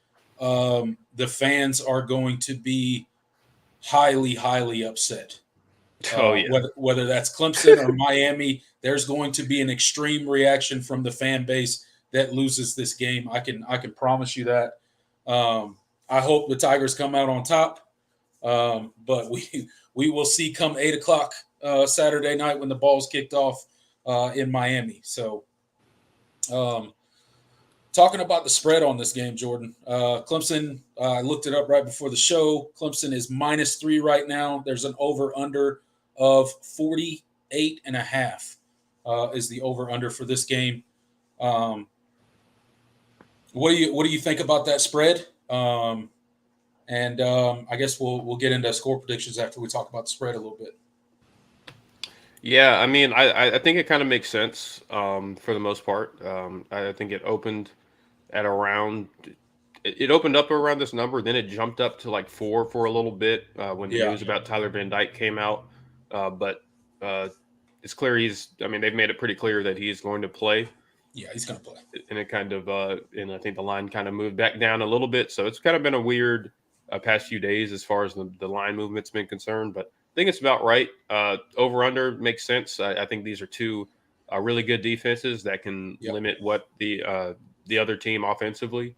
the fans are going to be highly, highly upset. Whether that's Clemson or Miami, there's going to be an extreme reaction from the fan base that loses this game. I can promise you that. I hope the Tigers come out on top, but we will see come 8:00 Saturday night when the ball's kicked off in Miami. So, talking about the spread on this game, Jordan, Clemson. I looked it up right before the show. Clemson is -3 right now. There's an over/under of 48.5. is the over/under for this game. Um, what do you think about that spread? I guess we'll get into score predictions after we talk about the spread a little bit. Yeah, I mean, I think it kind of makes sense for the most part. I think it opened at around it opened up around this number, then it jumped up to like 4 for a little bit when the Yeah, news about Tyler Van Dyke came out. But it's clear I mean, they've made it pretty clear that he's going to play. yeah, he's going to play. And it kind of, and I think the line kind of moved back down a little bit. So it's kind of been a weird past few days as far as the line movement's been concerned. But I think it's about right. Over under makes sense. I think these are two really good defenses that can Yep. limit what the other team offensively.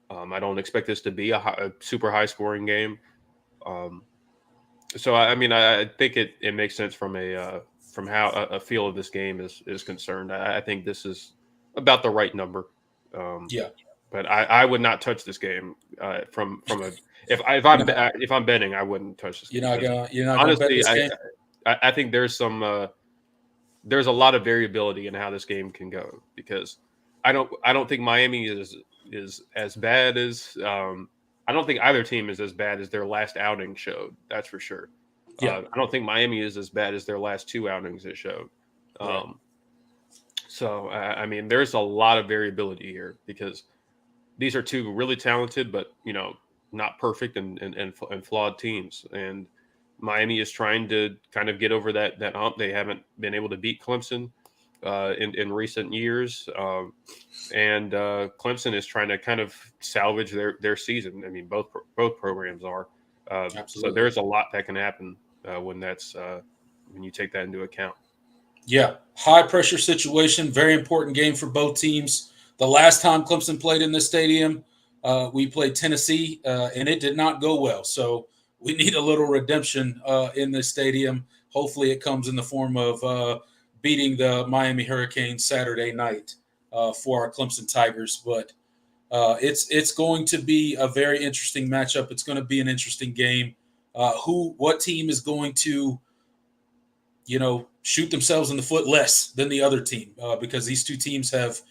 I don't expect this to be a super high scoring game. So I mean, I think it makes sense from from how a feel of this game is concerned. I think this is about the right number. Yeah. But I would not touch this game from a if I'm betting, I wouldn't touch this game. You're not gonna bet Honestly, this game. I think there's a lot of variability in how this game can go because I don't think Miami is as bad as I don't think either team is as bad as their last outing showed. That's for sure. Yeah. I don't think Miami is as bad as their last two outings it showed. Right. So I mean, there's a lot of variability here because these are two really talented, but not perfect and flawed teams. And Miami is trying to kind of get over that hump. They haven't been able to beat Clemson in recent years, and Clemson is trying to kind of salvage their season. I mean, both programs are. So there's a lot that can happen when you take that into account. Yeah, high pressure situation, very important game for both teams. The last time Clemson played in this stadium, we played Tennessee, and it did not go well. So we need a little redemption in this stadium. Hopefully, it comes in the form of beating the Miami Hurricanes Saturday night for our Clemson Tigers. But it's going to be a very interesting matchup. It's going to be an interesting game. What team is going to shoot themselves in the foot less than the other team because these two teams have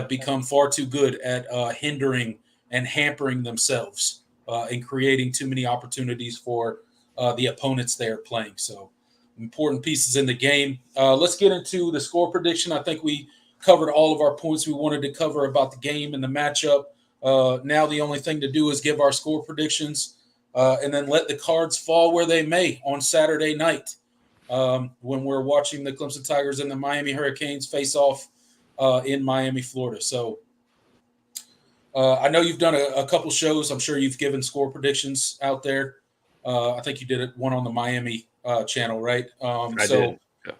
become far too good at hindering and hampering themselves and creating too many opportunities for the opponents they are playing. So important pieces in the game. Let's get into the score prediction. I think we covered all of our points we wanted to cover about the game and the matchup. Now the only thing to do is give our score predictions and then let the cards fall where they may on Saturday night. When we're watching the Clemson Tigers and the Miami Hurricanes face off in Miami, Florida. So I know you've done a couple shows. I'm sure you've given score predictions out there. I think you did one on the Miami channel, right? I did. Yeah.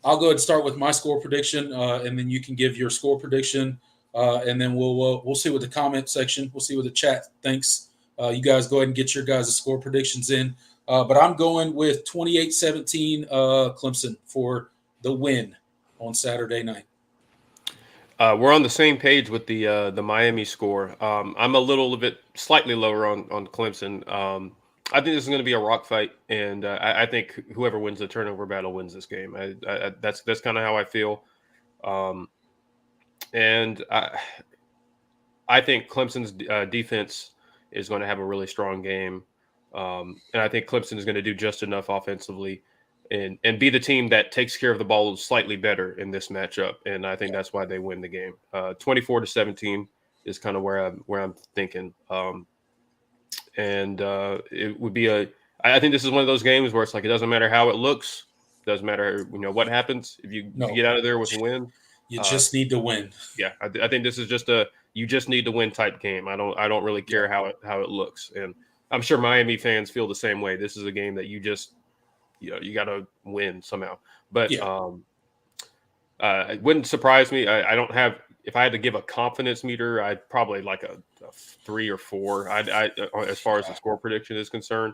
I'll go ahead and start with my score prediction, and then you can give your score prediction, and then we'll see what the comment section, we'll see what the chat thinks. You guys go ahead and get your guys' score predictions in. But I'm going with 28-17 Clemson for the win on Saturday night. We're on the same page with the Miami score. I'm a little bit slightly lower on Clemson. I think this is going to be a rock fight, and I think whoever wins the turnover battle wins this game. That's kind of how I feel. And I think Clemson's defense is going to have a really strong game. And I think Clemson is going to do just enough offensively and be the team that takes care of the ball slightly better in this matchup. And I think that's why they win the game. 24-17 is kind of where I'm thinking. It would be I think this is one of those games where it's like, it doesn't matter how it looks. It doesn't matter, what happens. If you get out of there with a win, you just need to win. Yeah. I think this is just you just need to win type game. I don't really care how it looks. And I'm sure Miami fans feel the same way. This is a game that you just, you got to win somehow. But it wouldn't surprise me. I don't have, if I had to give a confidence meter, I'd probably like a 3 or 4. I as far as the score prediction is concerned.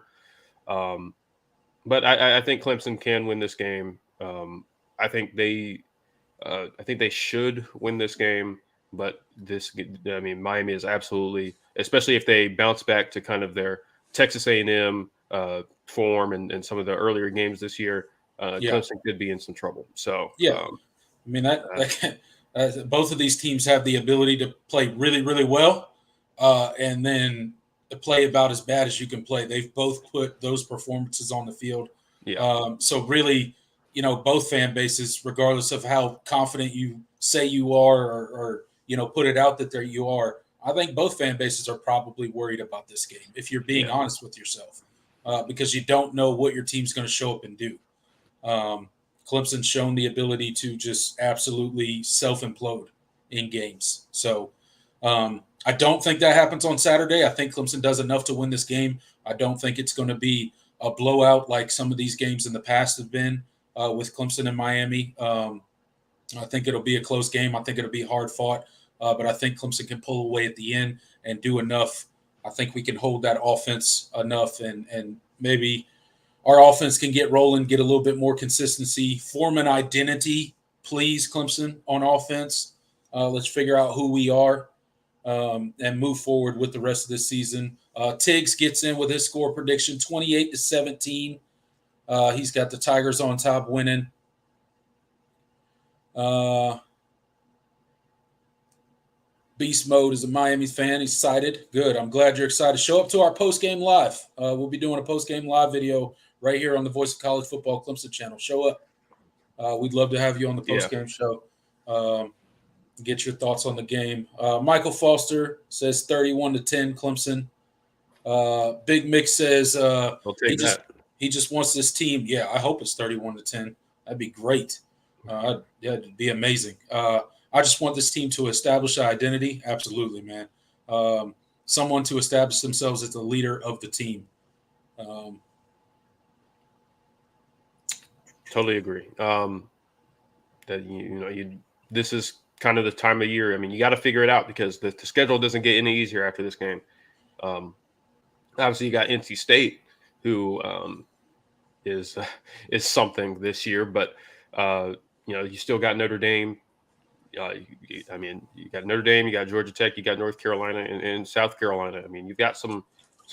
But I think Clemson can win this game. I think they should win this game. But Miami is absolutely, especially if they bounce back to kind of their Texas A&M form and some of the earlier games this year. Clemson could be in some trouble. So I mean both of these teams have the ability to play really, really well, and then to play about as bad as you can play. They've both put those performances on the field. Yeah. So really, both fan bases, regardless of how confident you say you are, or put it out that there you are, I think both fan bases are probably worried about this game, if you're being honest with yourself, because you don't know what your team's going to show up and do. Clemson's shown the ability to just absolutely self-implode in games. So I don't think that happens on Saturday. I think Clemson does enough to win this game. I don't think it's going to be a blowout like some of these games in the past have been with Clemson and Miami. I think it'll be a close game. I think it'll be hard fought, but I think Clemson can pull away at the end and do enough. I think we can hold that offense enough, and maybe our offense can get rolling, get a little bit more consistency, form an identity, please, Clemson, on offense. Let's figure out who we are and move forward with the rest of this season. Tiggs gets in with his score prediction, 28-17. He's got the Tigers on top winning. Beast Mode is a Miami fan. He's excited. Good. I'm glad you're excited. Show up to our post-game live. We'll be doing a post-game live video right here on the Voice of College Football Clemson channel. Show up. We'd love to have you on the post-game show. Get your thoughts on the game. Michael Foster says 31-10 Clemson. Big Mick says he just wants this team. Yeah, I hope it's 31-10. That'd be great. It'd be amazing. I just want this team to establish an identity. Absolutely, man. Someone to establish themselves as the leader of the team. Totally agree. This is kind of the time of year. I mean, you got to figure it out because the schedule doesn't get any easier after this game. Obviously, you got NC State, who is something this year, but you still got Notre Dame. You got Notre Dame, you got Georgia Tech, you got North Carolina, and South Carolina. I mean, you've got some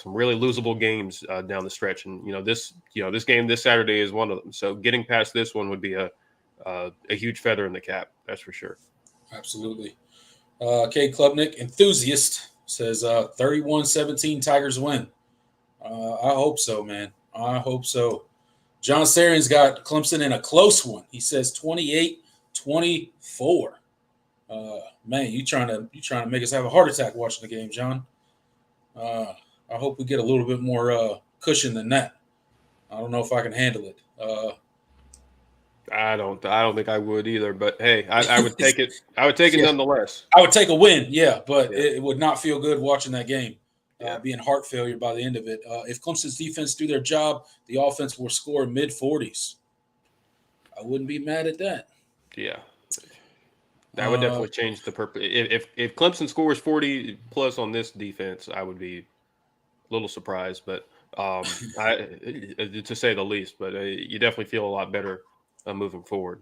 really losable games down the stretch, and this game this Saturday is one of them. So getting past this one would be a huge feather in the cap, that's for sure. Absolutely. K. Klubnik, enthusiast, says 31-17 Tigers win. I hope so, man. I hope so. John Sarian's got Clemson in a close one. He says 28-24. Man, you trying to make us have a heart attack watching the game, John. I hope we get a little bit more cushion than that. I don't know if I can handle it. I don't think I would either, but hey, I would take it. I would take it nonetheless. I would take a win, but it would not feel good watching that game. Being heart failure by the end of it. If Clemson's defense do their job, the offense will score mid-40s. I wouldn't be mad at that. Yeah. That would definitely change the purpose. If Clemson scores 40 plus on this defense, I would be a little surprised, but to say the least. But you definitely feel a lot better moving forward.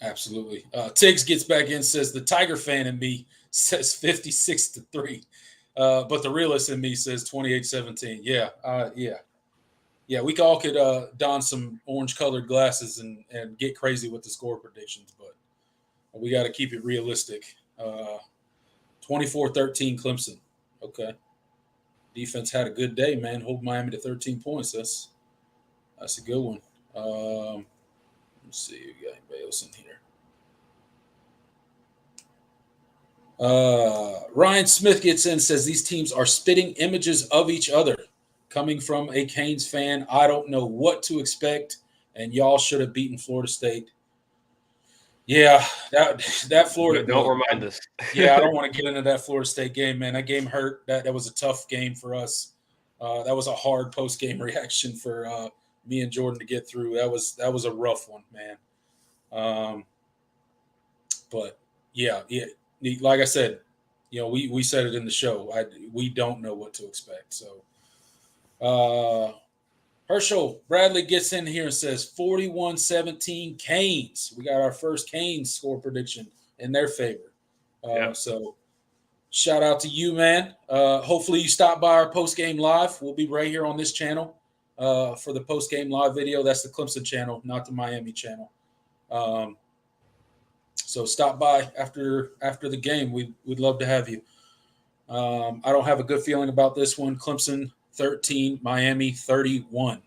Absolutely. Tiggs gets back in, says the Tiger fan in me says 56-3, but the realist in me says 28-17. Yeah. We all could don some orange-colored glasses and get crazy with the score predictions, but we got to keep it realistic. 24-13 Clemson. Okay. Defense had a good day, man. Hold Miami to 13 points. That's a good one. Let's see. We got anybody else in here. Ryan Smith gets in, says these teams are spitting images of each other. Coming from a Canes fan, I don't know what to expect, and y'all should have beaten Florida State. Yeah, that Florida. Don't remind us. I don't want to get into that Florida State game, man. That game hurt. That was a tough game for us. That was a hard post-game reaction for me and Jordan to get through. That was a rough one, man. But like I said, we said it in the show. We don't know what to expect. So, Herschel Bradley gets in here and says 41-17 Canes. We got our first Canes score prediction in their favor. So shout out to you, man. Hopefully you stop by our post-game live. We'll be right here on this channel. for the post-game live video. That's the Clemson channel, not the Miami channel. So stop by after the game. We'd love to have you. I don't have a good feeling about this one. Clemson 13, Miami 31.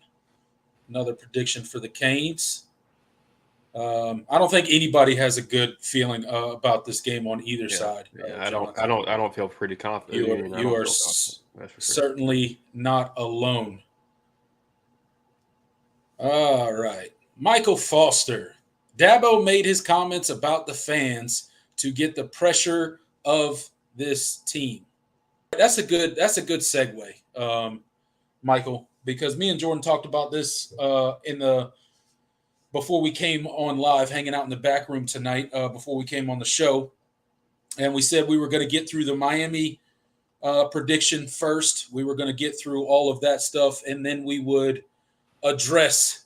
Another prediction for the Canes. I don't think anybody has a good feeling about this game on either side. Yeah, I don't feel pretty confident. You are certainly not alone. All right, Michael Foster. Dabo made his comments about the fans to get the pressure of this team. That's a good segue, Michael, because me and Jordan talked about this before we came on live, hanging out in the back room tonight before we came on the show, and we said we were going to get through the Miami prediction first. We were going to get through all of that stuff, and then we would address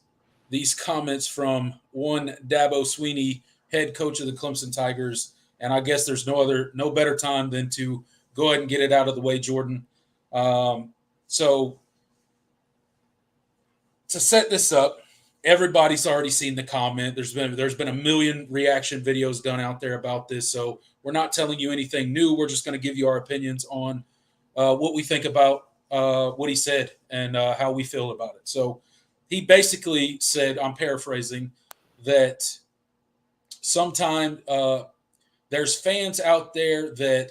these comments from one Dabo Swinney, head coach of the Clemson Tigers. And I guess there's no better time than to go ahead and get it out of the way, Jordan. So to set this up, everybody's already seen the comment. There's been a million reaction videos done out there about this. So we're not telling you anything new. We're just going to give you our opinions on what we think about what he said and how we feel about it. So he basically said, I'm paraphrasing, that sometime there's fans out there that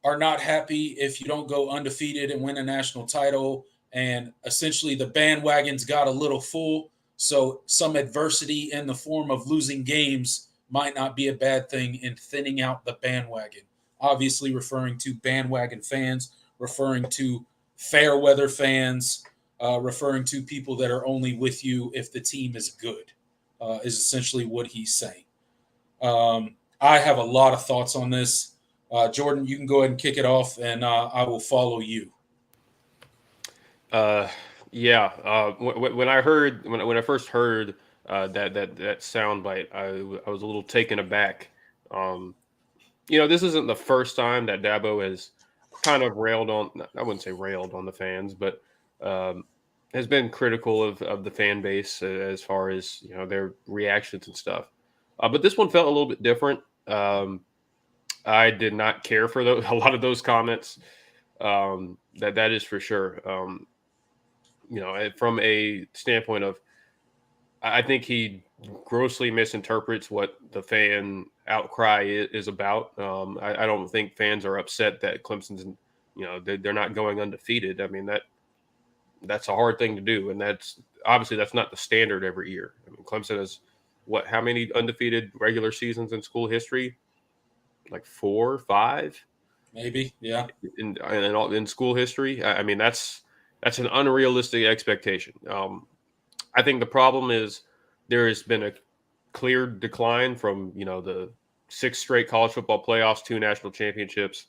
are not happy if you don't go undefeated and win a national title. And essentially the bandwagons got a little full. So some adversity in the form of losing games might not be a bad thing in thinning out the bandwagon. Obviously referring to bandwagon fans, referring to fair weather fans, referring to people that are only with you if the team is good, is essentially what he's saying. I have a lot of thoughts on this. Jordan, you can go ahead and kick it off, and I will follow you. When I first heard that sound bite, I was a little taken aback. This isn't the first time that Dabo has kind of railed on. I wouldn't say railed on the fans, but has been critical of the fan base as far as their reactions and stuff. But this one felt a little bit different. I did not care for a lot of those comments. That is for sure. From a standpoint of, I think he grossly misinterprets what the fan outcry is about. I don't think fans are upset that Clemson's, they're not going undefeated. I mean, that's a hard thing to do. And that's not the standard every year. I mean, Clemson has how many undefeated regular seasons in school history? Like 4 or 5, maybe. Yeah. In school history. I mean, that's an unrealistic expectation. I think the problem is there has been a clear decline from, the 6 straight college football playoffs, 2 national championships,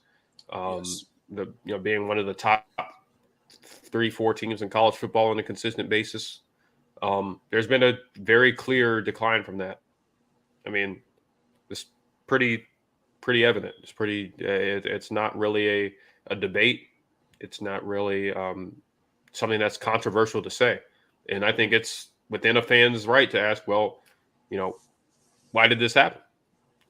Yes. Being one of the top 3-4 teams in college football on a consistent basis. There's been a very clear decline from that. I mean, it's pretty evident. It's it's not really a debate. It's not really something that's controversial to say. And I think it's within a fan's right to ask, well, why did this happen?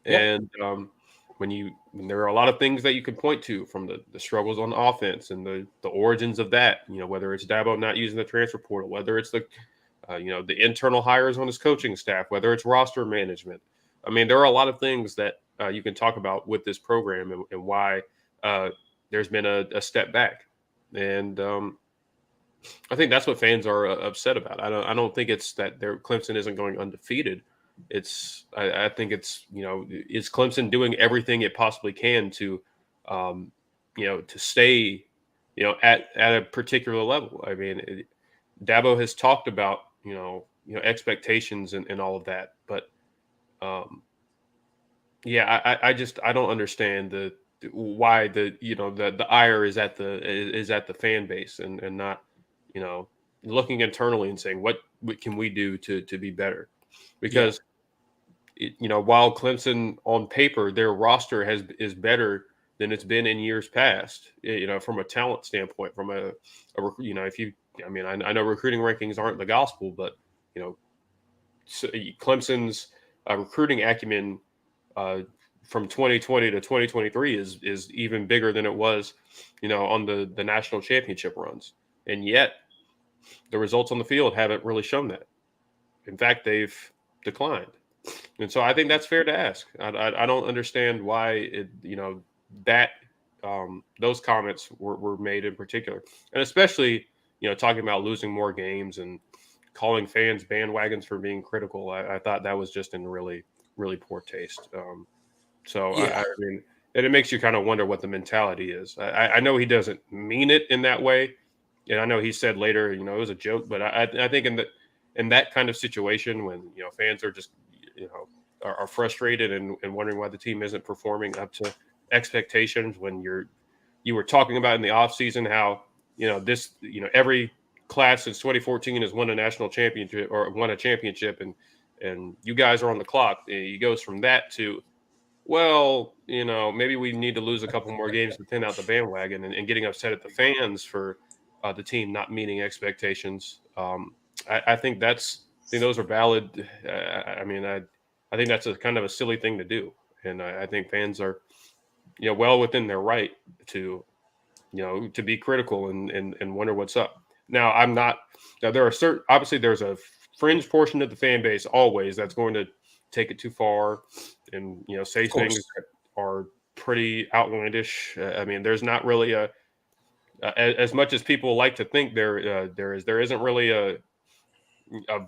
Yep. And when there are a lot of things that you can point to, from the struggles on the offense and the origins of that, whether it's Dabo not using the transfer portal, whether it's the internal hires on his coaching staff, whether it's roster management. I mean, there are a lot of things that you can talk about with this program and why there's been a step back. And I think that's what fans are upset about. I don't think it's that Clemson isn't going undefeated. I think it's, is Clemson doing everything it possibly can to stay, at a particular level. I mean, Dabo has talked about, expectations and all of that, but I don't understand why the ire is at the fan base and not, looking internally and saying what can we do to be better, because while Clemson on paper, their roster is better than it's been in years past, from a talent standpoint, from if you I mean, I know recruiting rankings aren't the gospel, but you know, Clemson's recruiting acumen from 2020 to 2023 is even bigger than it was, on the national championship runs, and yet the results on the field haven't really shown that. In fact, they've declined, and so I think that's fair to ask. I don't understand why that those comments were made in particular, and especially talking about losing more games and calling fans bandwagons for being critical. I thought that was just in really, really poor taste. So Yeah. I mean, and it makes you kind of wonder what the mentality is. I know he doesn't mean it in that way, and I know he said later, it was a joke. But I think in that kind of situation when fans are just are frustrated and wondering why the team isn't performing up to expectations, when you were talking about in the offseason how every class since 2014 has won a national championship or won a championship, and you guys are on the clock. He goes from that to, well, maybe we need to lose a couple more games to thin out the bandwagon, and getting upset at the fans for the team not meeting expectations. I think those are valid. I think that's a kind of a silly thing to do, and I think fans are well within their right to to be critical and wonder what's up. Now, there are obviously there's a fringe portion of the fan base always that's going to take it too far and, say things that are pretty outlandish. I mean, there's not really as much as people like to think there isn't really a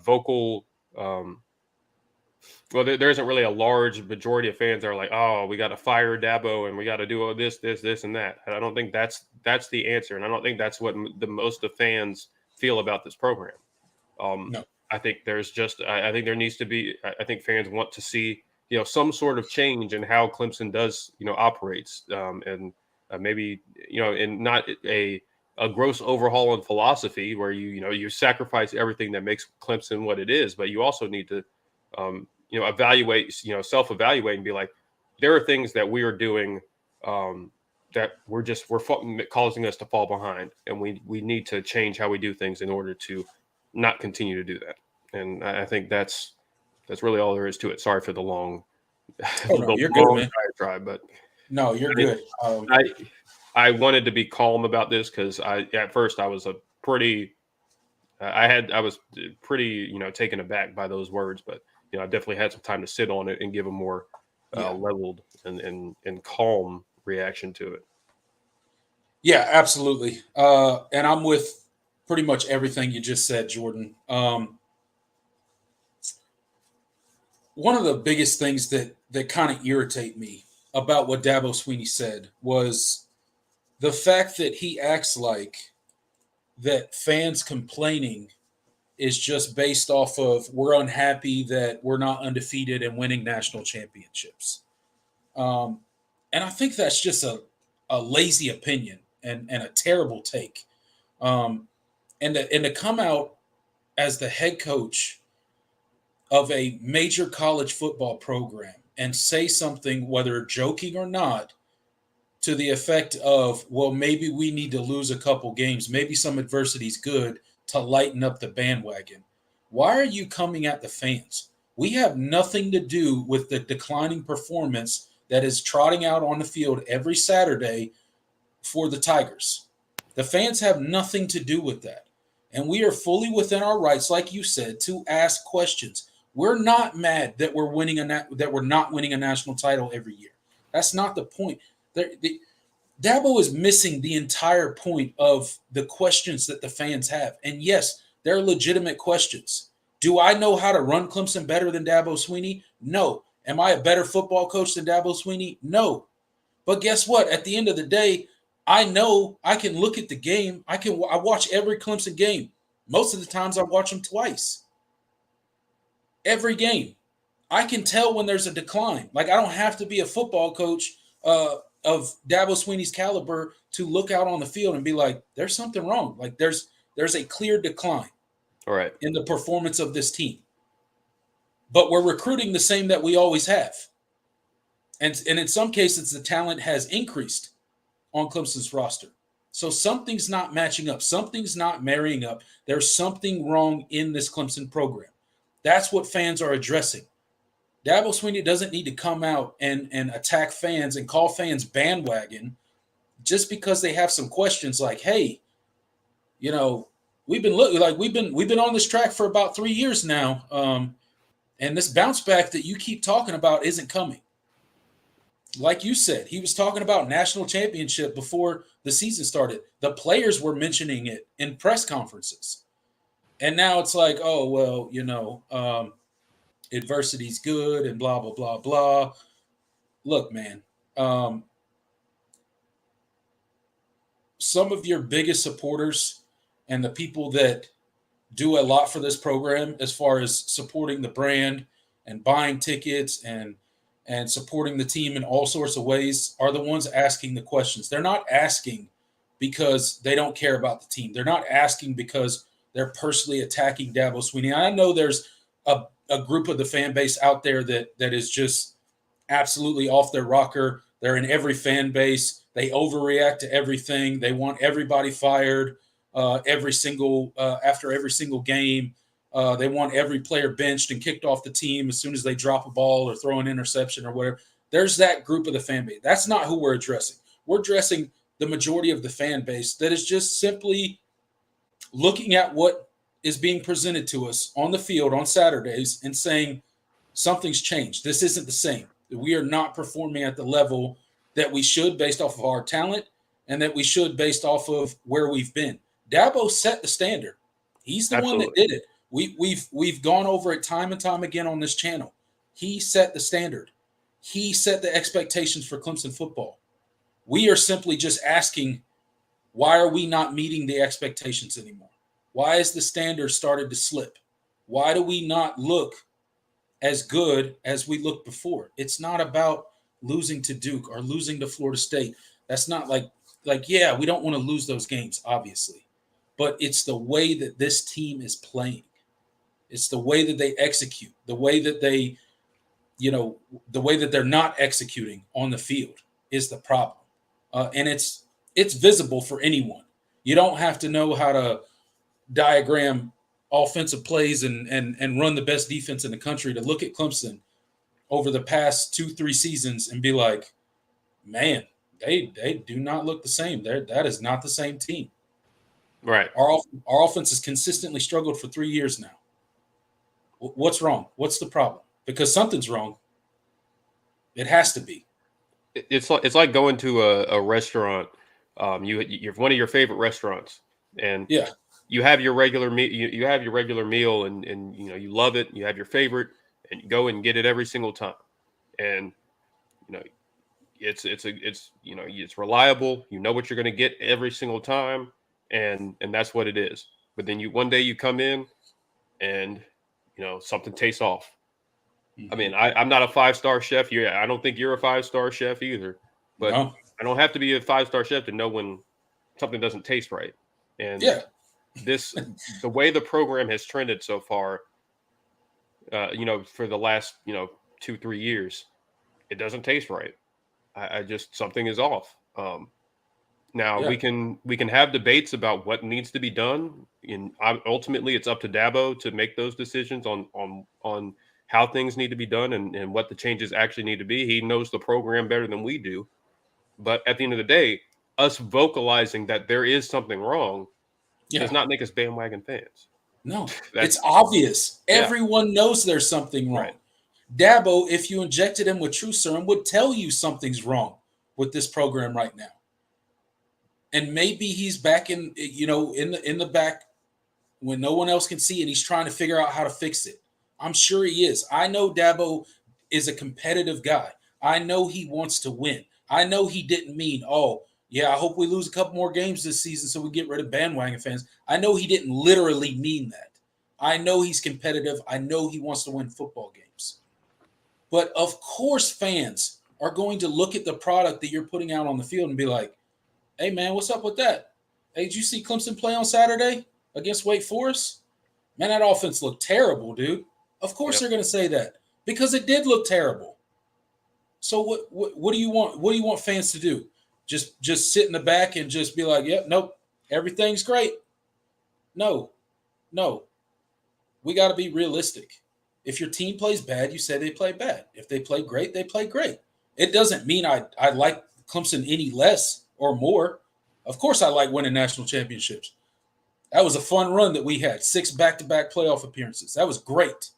vocal, well, there isn't really a large majority of fans that are like, oh, we got to fire Dabo and we got to do all this, and that. I don't think that's the answer, and I don't think that's what the most of fans feel about this program. No. I think I think there needs to be. I think fans want to see some sort of change in how Clemson does operates, and maybe and not a gross overhaul in philosophy where you sacrifice everything that makes Clemson what it is, but you also need to evaluate, self-evaluate and be like, there are things that we are doing that we're causing us to fall behind, and we need to change how we do things in order to not continue to do that. And I think that's really all there is to it. Sorry for the long, You're good, man. diatribe, but no, you're good. I wanted to be calm about this because at first I was pretty taken aback by those words, but I definitely had some time to sit on it and give a more leveled and calm reaction to it. Yeah, absolutely. And I'm with pretty much everything you just said, Jordan. One of the biggest things that kind of irritate me about what Dabo Swinney said was the fact that he acts like that fans complaining is just based off of we're unhappy that we're not undefeated and winning national championships. And I think that's just a lazy opinion and a terrible take. And to come out as the head coach of a major college football program and say something, whether joking or not, to the effect of, well, maybe we need to lose a couple games. Maybe some adversity is good to lighten up the bandwagon. Why are you coming at the fans? We have nothing to do with the declining performance that is trotting out on the field every Saturday for the Tigers. The fans have nothing to do with that. And we are fully within our rights, like you said, to ask questions. We're not mad that we're not winning a national title every year. That's not the point. Dabo is missing the entire point of the questions that the fans have. And yes, they're legitimate questions. Do I know how to run Clemson better than Dabo Swinney? No. Am I a better football coach than Dabo Swinney? No. But guess what? At the end of the day, I know I can look at the game. I watch every Clemson game. Most of the times I watch them twice. Every game. I can tell when there's a decline. Like, I don't have to be a football coach of Dabo Swinney's caliber to look out on the field and be like, there's something wrong. Like, there's a clear decline in the performance of this team. But we're recruiting the same that we always have. And in some cases, the talent has increased on Clemson's roster. So something's not matching up. Something's not marrying up. There's something wrong in this Clemson program. That's what fans are addressing. Dabo Swinney doesn't need to come out and attack fans and call fans bandwagon just because they have some questions like, hey, we've been on this track for about 3 years now, and this bounce back that you keep talking about isn't coming. Like you said, he was talking about national championship before the season started. The players were mentioning it in press conferences. And now it's like, oh, well, adversity's good and blah, blah, blah, blah. Look, man, some of your biggest supporters and the people that do a lot for this program as far as supporting the brand and buying tickets and supporting the team in all sorts of ways are the ones asking the questions. They're not asking because they don't care about the team. They're not asking because they're personally attacking Dabo Swinney. I know there's a group of the fan base out there that is just absolutely off their rocker. They're in every fan base. They overreact to everything. They want everybody fired after every single game. They want every player benched and kicked off the team as soon as they drop a ball or throw an interception or whatever. There's that group of the fan base. That's not who we're addressing. We're addressing the majority of the fan base that is just simply looking at what is being presented to us on the field on Saturdays and saying something's changed. This isn't the same. We are not performing at the level that we should based off of our talent and that we should based off of where we've been. Dabo set the standard. He's the one that did it. We've gone over it time and time again on this channel. He set the standard. He set the expectations for Clemson football. We are simply just asking, why are we not meeting the expectations anymore? Why has the standard started to slip? Why do we not look as good as we looked before? It's not about losing to Duke or losing to Florida State. That's not yeah, we don't want to lose those games, obviously. But it's the way that this team is playing. It's the way that they execute, the way that they're not executing on the field is the problem. And it's visible for anyone. You don't have to know how to diagram offensive plays and run the best defense in the country to look at Clemson over the past 2-3 seasons and be like, man, they do not look the same. That is not the same team. Right. Our offense has consistently struggled for 3 years now. What's wrong? What's the problem? Because something's wrong. It has to be. It's like going to a restaurant. You're one of your favorite restaurants, and yeah, you have your regular meal. You have your regular meal, and you love it. You have your favorite, and you go and get it every single time. And it's reliable. You know what you're going to get every single time, and that's what it is. But then one day you come in, and something tastes off. I mean, I'm not a 5-star chef. I don't think you're a 5-star chef either. But no. I don't have to be a 5-star chef to know when something doesn't taste right. And the way the program has trended so far, for the last 2-3 years, it doesn't taste right. I just something is off. Now we can have debates about what needs to be done, and ultimately it's up to Dabo to make those decisions on how things need to be done and what the changes actually need to be. He knows the program better than we do. But at the end of the day, us vocalizing that there is something wrong does not make us bandwagon fans. No, it's obvious. Everyone knows there's something wrong. Right. Dabo, if you injected him with truth serum, would tell you something's wrong with this program right now. And maybe he's back in the back when no one else can see and he's trying to figure out how to fix it. I'm sure he is. I know Dabo is a competitive guy. I know he wants to win. I know he didn't mean, I hope we lose a couple more games this season so we get rid of bandwagon fans. I know he didn't literally mean that. I know he's competitive. I know he wants to win football games. But of course fans are going to look at the product that you're putting out on the field and be like, hey, man, what's up with that? Hey, did you see Clemson play on Saturday against Wake Forest? Man, that offense looked terrible, dude. Of course they're going to say that because it did look terrible. So what do you want? What do you want fans to do? Just sit in the back and just be like, yep, nope, everything's great. No, no. We got to be realistic. If your team plays bad, you say they play bad. If they play great, they play great. It doesn't mean I like Clemson any less or more. Of course, I like winning national championships. That was a fun run that we had. 6 back-to-back playoff appearances. That was great.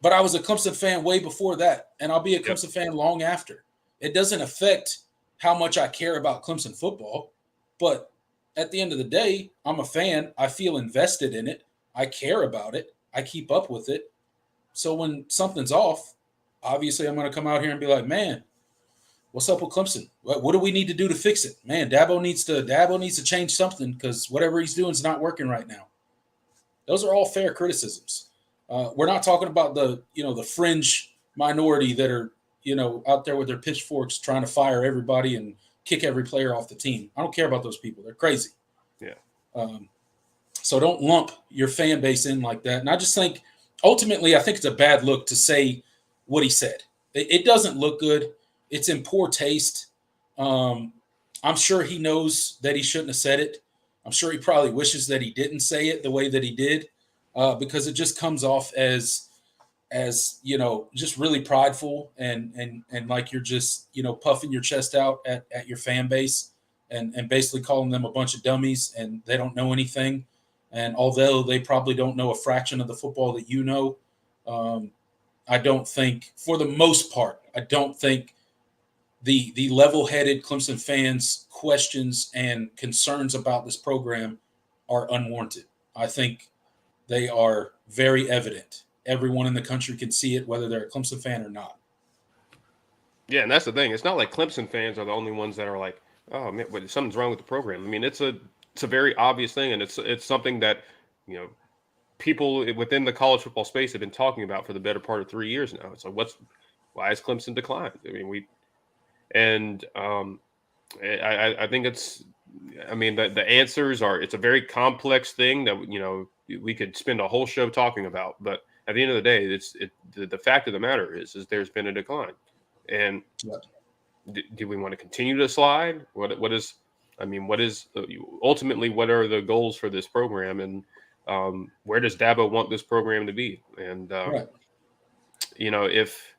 But I was a Clemson fan way before that, and I'll be a Clemson fan long after. It doesn't affect how much I care about Clemson football, but at the end of the day, I'm a fan. I feel invested in it. I care about it. I keep up with it. So when something's off, obviously I'm going to come out here and be like, man, what's up with Clemson? What do we need to do to fix it? Man, Dabo needs to change something because whatever he's doing is not working right now. Those are all fair criticisms. We're not talking about the fringe minority that are out there with their pitchforks trying to fire everybody and kick every player off the team. I don't care about those people. They're crazy. Yeah. So don't lump your fan base in like that. And I just think ultimately, I think it's a bad look to say what he said. It doesn't look good. It's in poor taste. I'm sure he knows that he shouldn't have said it. I'm sure he probably wishes that he didn't say it the way that he did, because it just comes off as just really prideful and like you're just puffing your chest out at your fan base and basically calling them a bunch of dummies and they don't know anything. And although they probably don't know a fraction of the football that you know, I don't think, for the most part, I don't think the level-headed Clemson fans' questions and concerns about this program are unwarranted. I think they are very evident. Everyone in the country can see it, whether they're a Clemson fan or not. Yeah, and that's the thing. It's not like Clemson fans are the only ones that are like, "Oh man, something's wrong with the program." I mean, it's a very obvious thing, and it's something that people within the college football space have been talking about for the better part of 3 years now. It's like, why is Clemson declined? I mean, I think the answers are, it's a very complex thing that we could spend a whole show talking about, but at the end of the day, the fact of the matter is there's been a decline, and do we want to continue to slide? What is ultimately, what are the goals for this program, and where does Dabo want this program to be? And if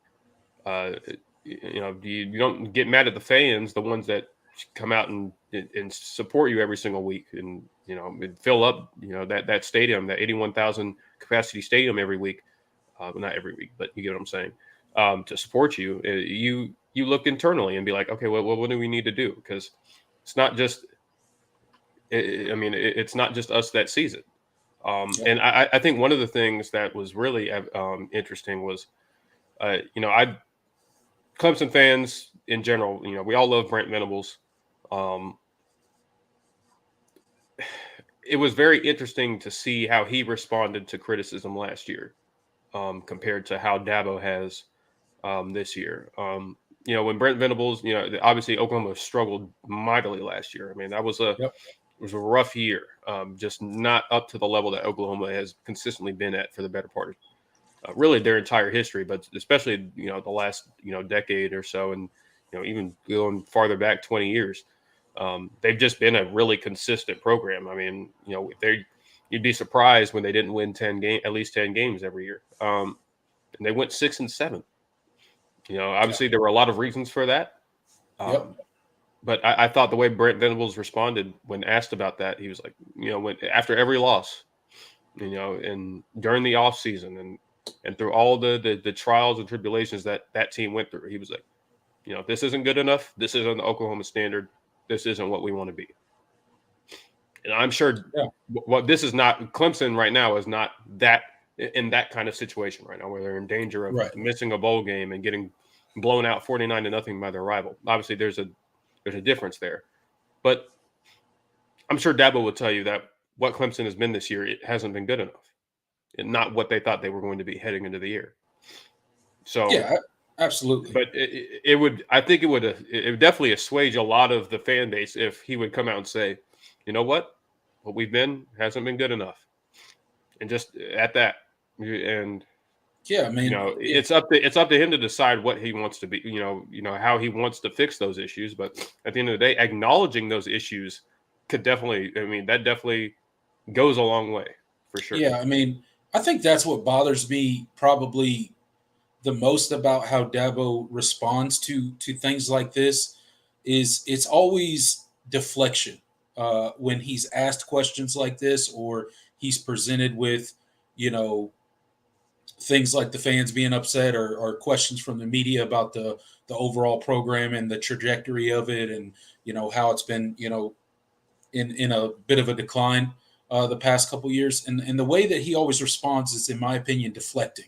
you don't get mad at the fans, the ones that come out and support you every single week, and fill up that stadium, that 81,000 capacity stadium every week, not every week, but you get what I'm saying, to support you. You look internally and be like, okay, well, what do we need to do? Because it's not just it's not just us that sees it. And I think one of the things that was really interesting was Clemson fans in general, we all love Brent Venables. It was very interesting to see how he responded to criticism last year, compared to how Dabo has this year. When Brent Venables, obviously Oklahoma struggled mightily last year. I mean, that was it was a rough year, just not up to the level that Oklahoma has consistently been at for the better part of really their entire history, but especially the last decade or so, and even going farther back 20 years. They've just been a really consistent program. I mean, you'd be surprised when they didn't win at least 10 games every year. And they went 6 and 7. Obviously there were a lot of reasons for that. But I thought the way Brent Venables responded when asked about that, he was like, after every loss, and during the off season and through all the trials and tribulations that team went through, he was like, this isn't good enough. This isn't the Oklahoma standard. This isn't what we want to be. And I'm sure this is not, Clemson right now is not that in that kind of situation right now, where they're in danger of missing a bowl game and getting blown out 49-0 by their rival. Obviously there's a difference there, but I'm sure Dabo will tell you that what Clemson has been this year, it hasn't been good enough, and not what they thought they were going to be heading into the year. So absolutely. But I think it would definitely assuage a lot of the fan base if he would come out and say, you know what we've been hasn't been good enough, and just at that, and Yeah, I mean, yeah. It's up to him to decide what he wants to be. How he wants to fix those issues. But at the end of the day, acknowledging those issues could definitely. I mean, that definitely goes a long way for sure. Yeah, I mean, I think that's what bothers me probably the most about how Dabo responds to things like this is it's always deflection when he's asked questions like this or he's presented with, you know, things like the fans being upset or questions from the media about the overall program and the trajectory of it and how it's been in a bit of a decline the past couple years and the way that he always responds is in my opinion deflecting.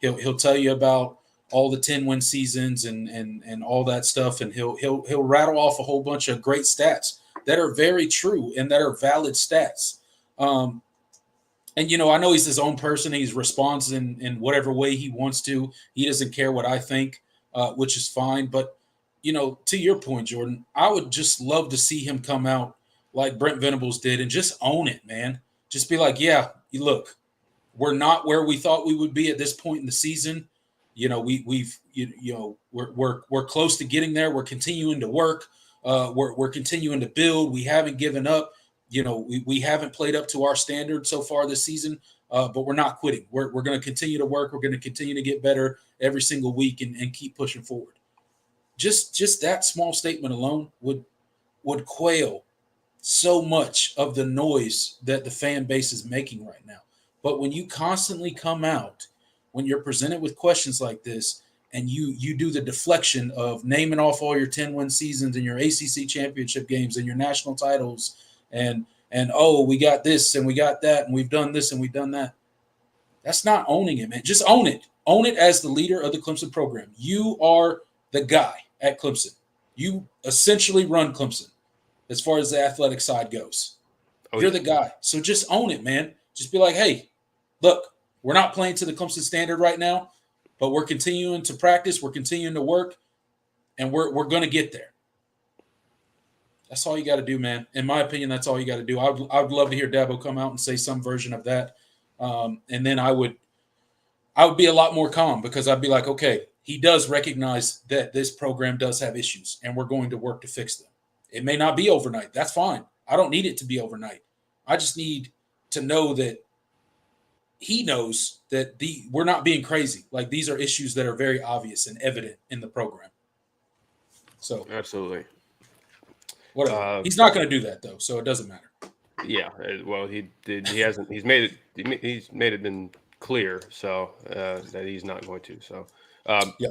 He'll tell you about all the 10-win seasons and all that stuff, and he'll rattle off a whole bunch of great stats that are very true and that are valid stats. And I know he's his own person. He responds in whatever way he wants to. He doesn't care what I think, which is fine. But to your point, Jordan, I would just love to see him come out like Brent Venables did and just own it, man. Just be like, yeah, look, we're not where we thought we would be at this point in the season. We're close to getting there. We're continuing to work. We're continuing to build. We haven't given up. We haven't played up to our standard so far this season, but we're not quitting. We're going to continue to work. We're going to continue to get better every single week and keep pushing forward. Just that small statement alone would quail so much of the noise that the fan base is making right now. But when you constantly come out, when you're presented with questions like this, and you do the deflection of naming off all your 10-win seasons and your ACC championship games and your national titles, and oh, we got this and we got that and we've done this and we've done that. That's not owning it, man. Just own it. Own it as the leader of the Clemson program. You are the guy at Clemson. You essentially run Clemson as far as the athletic side goes. You're the guy. So just own it, man. Just be like, hey, look, we're not playing to the Clemson standard right now, but we're continuing to practice. We're continuing to work, and we're going to get there. That's all you got to do, man. In my opinion, that's all you got to do. I would love to hear Dabo come out and say some version of that, and then I would be a lot more calm because I'd be like, okay, he does recognize that this program does have issues, and we're going to work to fix them. It may not be overnight. That's fine. I don't need it to be overnight. I just need to know that he knows that we're not being crazy. Like these are issues that are very obvious and evident in the program. So absolutely. Whatever. He's not going to do that though, so it doesn't matter. Yeah. Well, he did. He hasn't. He's made it. He's made it been clear. So that he's not going to. So. Yeah.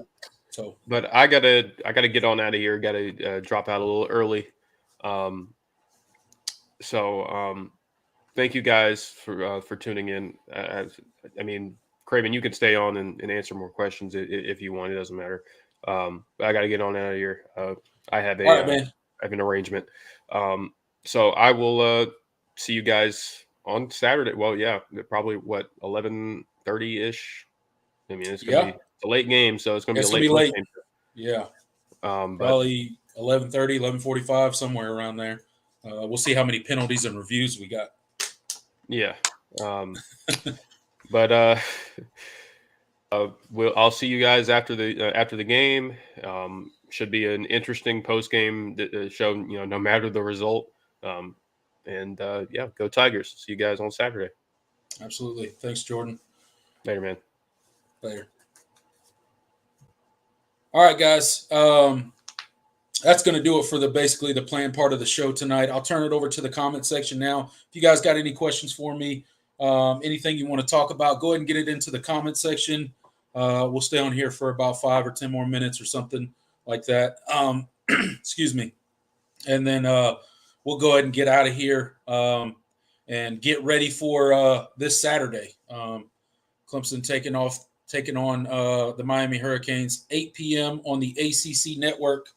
So. But I gotta get on out of here. Got to drop out a little early. Thank you guys for tuning in. I mean, Craven, you can stay on and answer more questions if you want. It doesn't matter. I got to get on out of here. I have an arrangement. So I will see you guys on Saturday. Well, yeah, probably 11:30-ish. I mean, it's gonna be a late game, so it's gonna be a late game. Yeah. Probably 11:30, 11:45, somewhere around there. We'll see how many penalties and reviews we got. Yeah. But I'll see you guys after the game. Should be an interesting post game show. No matter the result. Go Tigers. See you guys on Saturday. Absolutely. Thanks, Jordan. Later, man. Later. All right, guys. That's going to do it for basically the planned part of the show tonight. I'll turn it over to the comment section now. If you guys got any questions for me, anything you want to talk about, go ahead and get it into the comment section. We'll stay on here for about 5 or 10 more minutes or something like that. Excuse me. And then we'll go ahead and get out of here and get ready for this Saturday. Clemson taking on the Miami Hurricanes, 8 p.m. on the ACC network.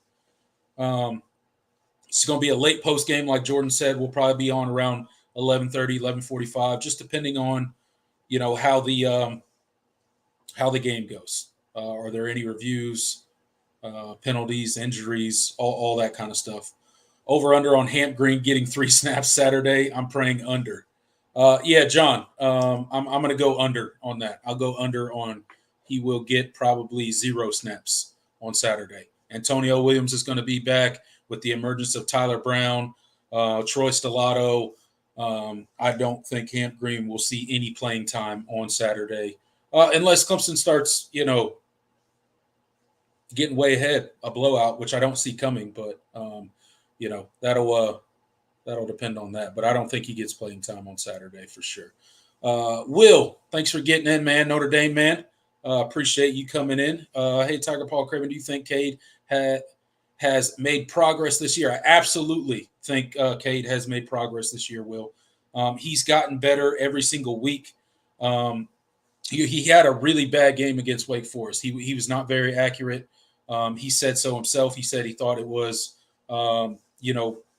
It's going to be a late post game, like Jordan said. We'll probably be on around 11:30, 11:45, just depending on how the game goes. Are there any reviews, penalties, injuries, all that kind of stuff? Over under on Hamp Green getting 3 snaps Saturday. I'm praying under. Yeah, John. I'm going to go under on that. I'll go under on he will get probably 0 snaps on Saturday. Antonio Williams is going to be back with the emergence of Tyler Brown, Troy Stellato. I don't think Hamp Green will see any playing time on Saturday unless Clemson starts, getting way ahead, a blowout, which I don't see coming. But that'll depend on that. But I don't think he gets playing time on Saturday for sure. Will, thanks for getting in, man. Notre Dame, man. Appreciate you coming in. Hey, Tiger Paul Craven, do you think Cade has made progress this year? I absolutely think Cade has made progress this year, Will. He's gotten better every single week. He had a really bad game against Wake Forest. He was not very accurate. He said so himself. He said he thought it was,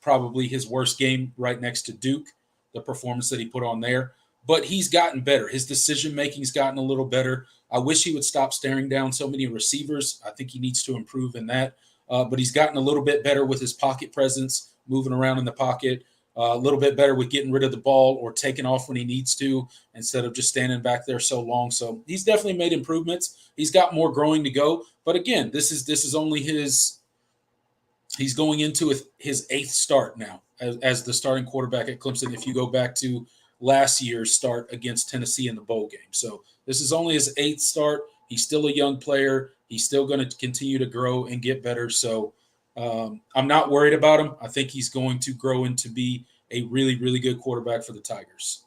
probably his worst game right next to Duke, the performance that he put on there. But he's gotten better. His decision-making's gotten a little better. I wish he would stop staring down so many receivers. I think he needs to improve in that. But he's gotten a little bit better with his pocket presence, moving around in the pocket, a little bit better with getting rid of the ball or taking off when he needs to instead of just standing back there so long. So he's definitely made improvements. He's got more growing to go. But again, this is only he's going into his 8th start now as the starting quarterback at Clemson if you go back to last year's start against Tennessee in the bowl game. So this is only his 8th start. He's still a young player. He's still going to continue to grow and get better. So I'm not worried about him. I think he's going to grow into be a really, really good quarterback for the Tigers.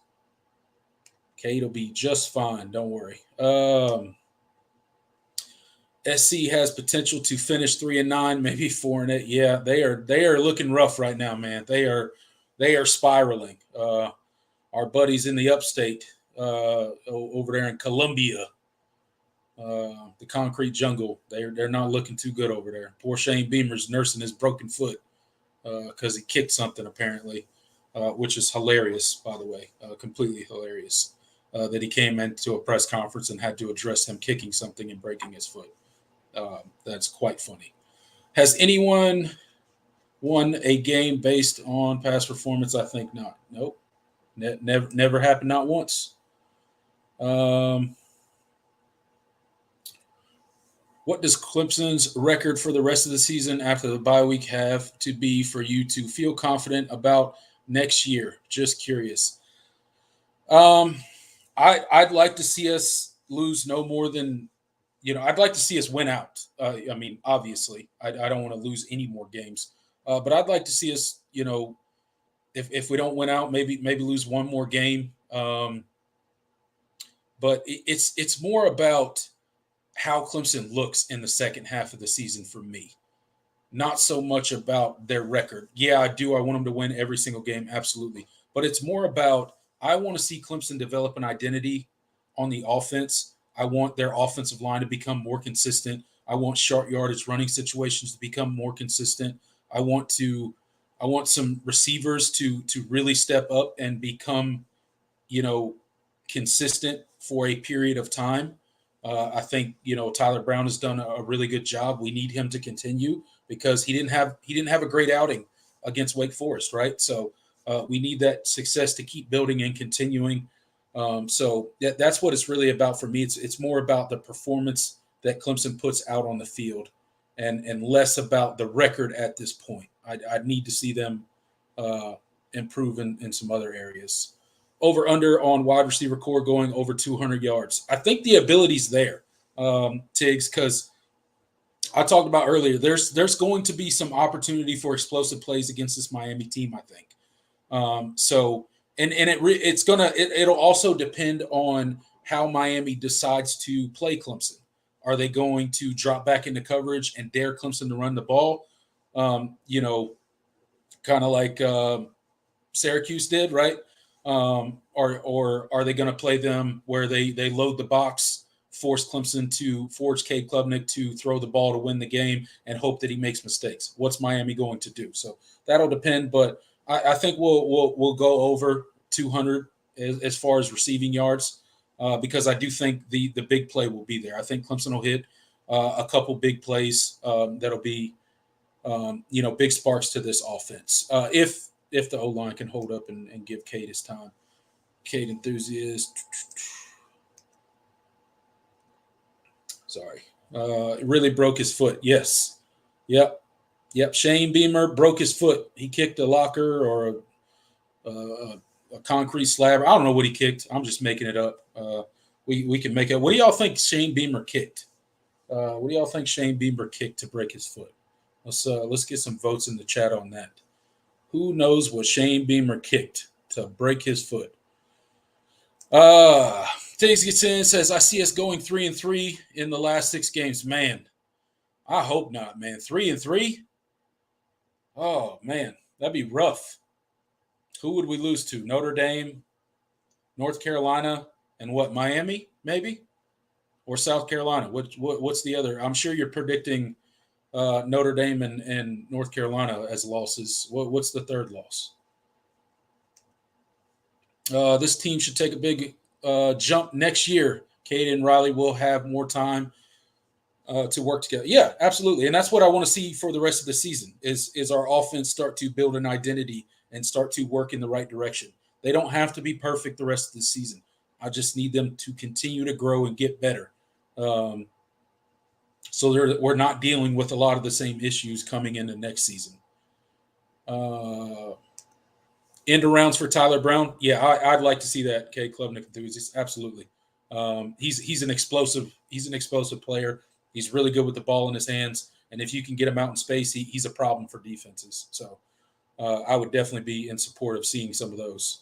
Cade will be just fine. Don't worry. SC has potential to finish 3-9, maybe 4-8. Yeah, they are looking rough right now, man. They are spiraling. Our buddies in the upstate over there in Columbia, the concrete jungle, they're not looking too good over there. Poor Shane Beamer's nursing his broken foot because he kicked something apparently, which is hilarious, by the way, completely hilarious. That he came into a press conference and had to address him kicking something and breaking his foot. That's quite funny. Has anyone won a game based on past performance? I think not. Nope. Never happened, not once. What does Clemson's record for the rest of the season after the bye week have to be for you to feel confident about next year? Just curious. I'd like to see us lose no more than, I'd like to see us win out. Obviously, I don't want to lose any more games. But I'd like to see us, if we don't win out, maybe lose one more game. But it's more about how Clemson looks in the second half of the season for me. Not so much about their record. Yeah, I do. I want them to win every single game, absolutely. But it's more about I want to see Clemson develop an identity on the offense. I want their offensive line to become more consistent. I want short yardage running situations to become more consistent. I want some receivers to really step up and become, consistent for a period of time. I think Tyler Brown has done a really good job. We need him to continue because he didn't have a great outing against Wake Forest, right? So we need that success to keep building and continuing. So that's what it's really about for me. It's more about the performance that Clemson puts out on the field, and less about the record at this point. I need to see them improve in some other areas. Over under on wide receiver core going over 200 yards. I think the ability's there, Tiggs, because I talked about earlier. There's going to be some opportunity for explosive plays against this Miami team, I think. It'll also depend on how Miami decides to play Clemson. Are they going to drop back into coverage and dare Clemson to run the ball? Kind of like Syracuse did, right? Or are they going to play them where they load the box, force Cade Klubnik to throw the ball to win the game and hope that he makes mistakes? What's Miami going to do? So that'll depend, but I think we'll go over 200 as far as receiving yards because I do think the big play will be there. I think Clemson will hit a couple big plays that'll be big sparks to this offense if the O-line can hold up and give Cade his time. Cade enthusiast. Sorry. Really broke his foot. Yes. Yep. Yep. Shane Beamer broke his foot. He kicked a locker or a concrete slab. I don't know what he kicked. I'm just making it up. We can make it. What do y'all think Shane Beamer kicked? What do y'all think Shane Beamer kicked to break his foot? Let's get some votes in the chat on that. Who knows what Shane Beamer kicked to break his foot? Things gets in says I see us going 3-3 in the last 6 games. Man, I hope not, man. 3-3? Oh man, that'd be rough. Who would we lose to? Notre Dame, North Carolina, and what? Miami, maybe, or South Carolina. What's the other? I'm sure you're predicting Notre Dame and North Carolina as losses. What's the third loss? This team should take a big jump next year. Cade and Riley will have more time to work together. Yeah, absolutely. And that's what I want to see for the rest of the season is our offense start to build an identity and start to work in the right direction. They don't have to be perfect the rest of the season. I just need them to continue to grow and get better. So we're not dealing with a lot of the same issues coming into next season. End arounds for Tyler Brown. Yeah, I'd like to see that. K Klubnik enthusiast. Absolutely. He's an explosive player. He's really good with the ball in his hands. And if you can get him out in space, he's a problem for defenses. So I would definitely be in support of seeing some of those.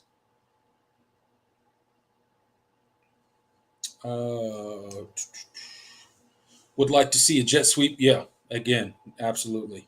Would like to see a jet sweep. Yeah, again, absolutely.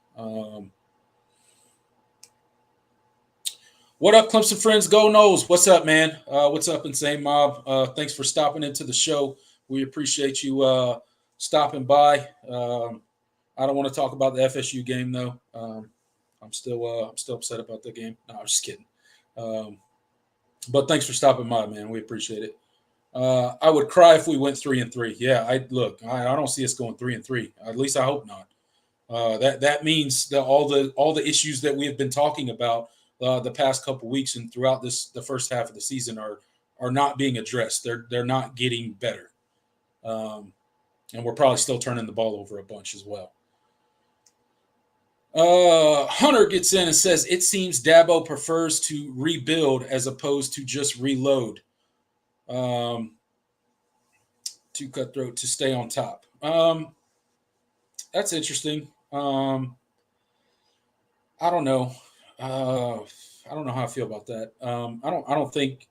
What up, Clemson friends? Go Noles. What's up, man? What's up, Insane Mob? Thanks for stopping into the show. We appreciate you stopping by. I don't want to talk about the FSU game though. I'm still upset about the game. No, I'm just kidding. But thanks for stopping by, man. We appreciate it. I would cry if we went 3-3. Yeah, I don't see us going 3-3. At least I hope not. That means that all the issues that we have been talking about the past couple weeks and throughout the first half of the season are not being addressed. They're not getting better, and we're probably still turning the ball over a bunch as well. Hunter gets in and says it seems Dabo prefers to rebuild as opposed to just reload. Too cutthroat to stay on top. That's interesting. I don't know. I don't know how I feel about that. I don't think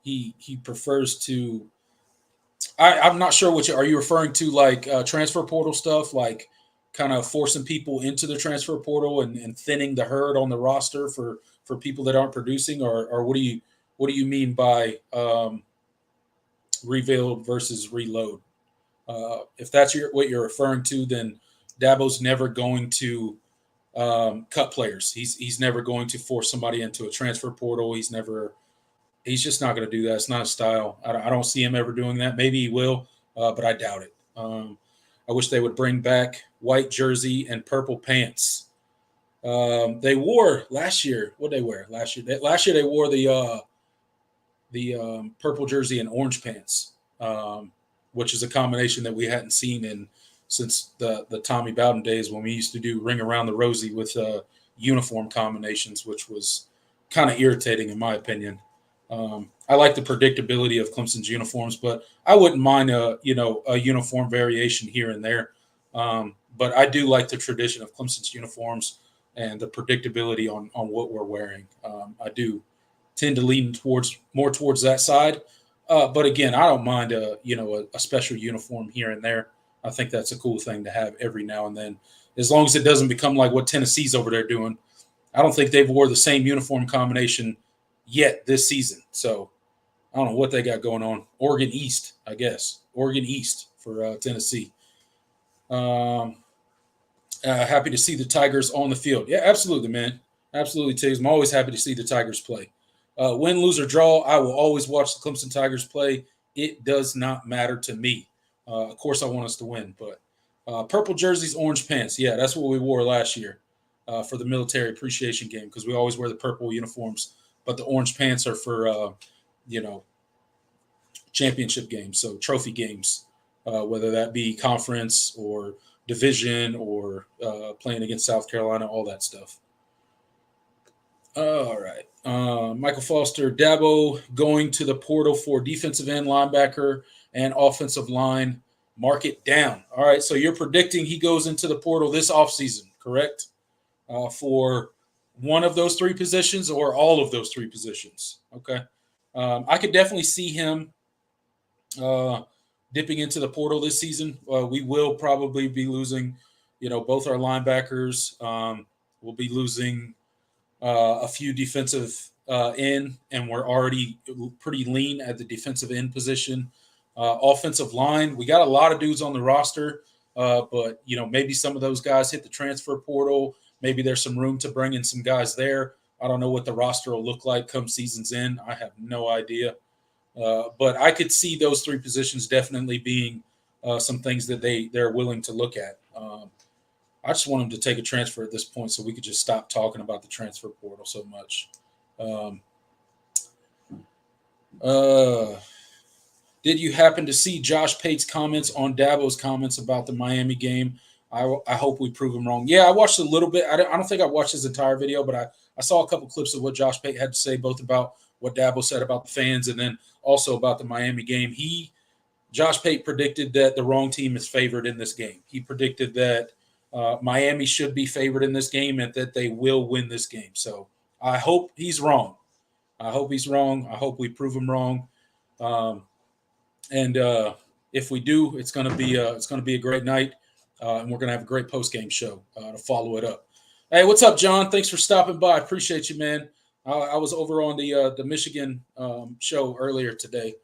he prefers to. I'm not sure what are you referring to, like transfer portal stuff, like kind of forcing people into the transfer portal and thinning the herd on the roster for people that aren't producing, or what do you mean by rebuild versus reload? If that's what you're referring to, then Dabo's never going to cut players. He's never going to force somebody into a transfer portal. He's just not going to do that. It's not his style. I don't see him ever doing that. Maybe he will, but I doubt it. I wish they would bring back white jersey and purple pants. They wore last year. What did they wear last year? Last year they wore the purple jersey and orange pants, which is a combination that we hadn't seen since the Tommy Bowden days when we used to do Ring Around the Rosie with uniform combinations, which was kind of irritating in my opinion. I like the predictability of Clemson's uniforms, but I wouldn't mind a uniform variation here and there. But I do like the tradition of Clemson's uniforms and the predictability on what we're wearing. I do tend to lean more towards that side. But again, I don't mind a special uniform here and there. I think that's a cool thing to have every now and then, as long as it doesn't become like what Tennessee's over there doing. I don't think they've wore the same uniform combination yet this season. So I don't know what they got going on. Oregon East, I guess. Oregon East for Tennessee. Happy to see the Tigers on the field. Yeah, absolutely, man. Absolutely, Tiggs. I'm always happy to see the Tigers play. Win, lose, or draw, I will always watch the Clemson Tigers play. It does not matter to me. Of course, I want us to win, but purple jerseys, orange pants. Yeah, that's what we wore last year for the military appreciation game, because we always wear the purple uniforms, but the orange pants are for, championship games, so trophy games. whether that be conference or division or playing against South Carolina, all that stuff. All right. Michael Foster, Dabo going to the portal for defensive end, linebacker, and offensive line. Mark it down. All right. So you're predicting he goes into the portal this offseason, correct? For one of those three positions or all of those three positions. Okay. I could definitely see him dipping into the portal this season. We will probably be losing, both our linebackers. We'll be losing a few defensive end, and we're already pretty lean at the defensive end position. Offensive line, we got a lot of dudes on the roster, but maybe some of those guys hit the transfer portal. Maybe there's some room to bring in some guys there. I don't know what the roster will look like come season's end. I have no idea. But I could see those three positions definitely being some things that they're willing to look at. I just want them to take a transfer at this point so we could just stop talking about the transfer portal so much. Did you happen to see Josh Pate's comments on Dabo's comments about the Miami game? I hope we prove him wrong. Yeah, I watched a little bit. I don't think I watched his entire video, but I saw a couple clips of what Josh Pate had to say, both about what Dabo said about the fans and then also about the Miami game. Josh Pate predicted that the wrong team is favored in this game. He predicted that Miami should be favored in this game and that they will win this game. So I hope he's wrong. I hope we prove him wrong. And if we do, it's going to be a great night, and we're going to have a great post game show to follow it up. Hey, what's up, John? Thanks for stopping by. I appreciate you, man. I was over on the Michigan show earlier today,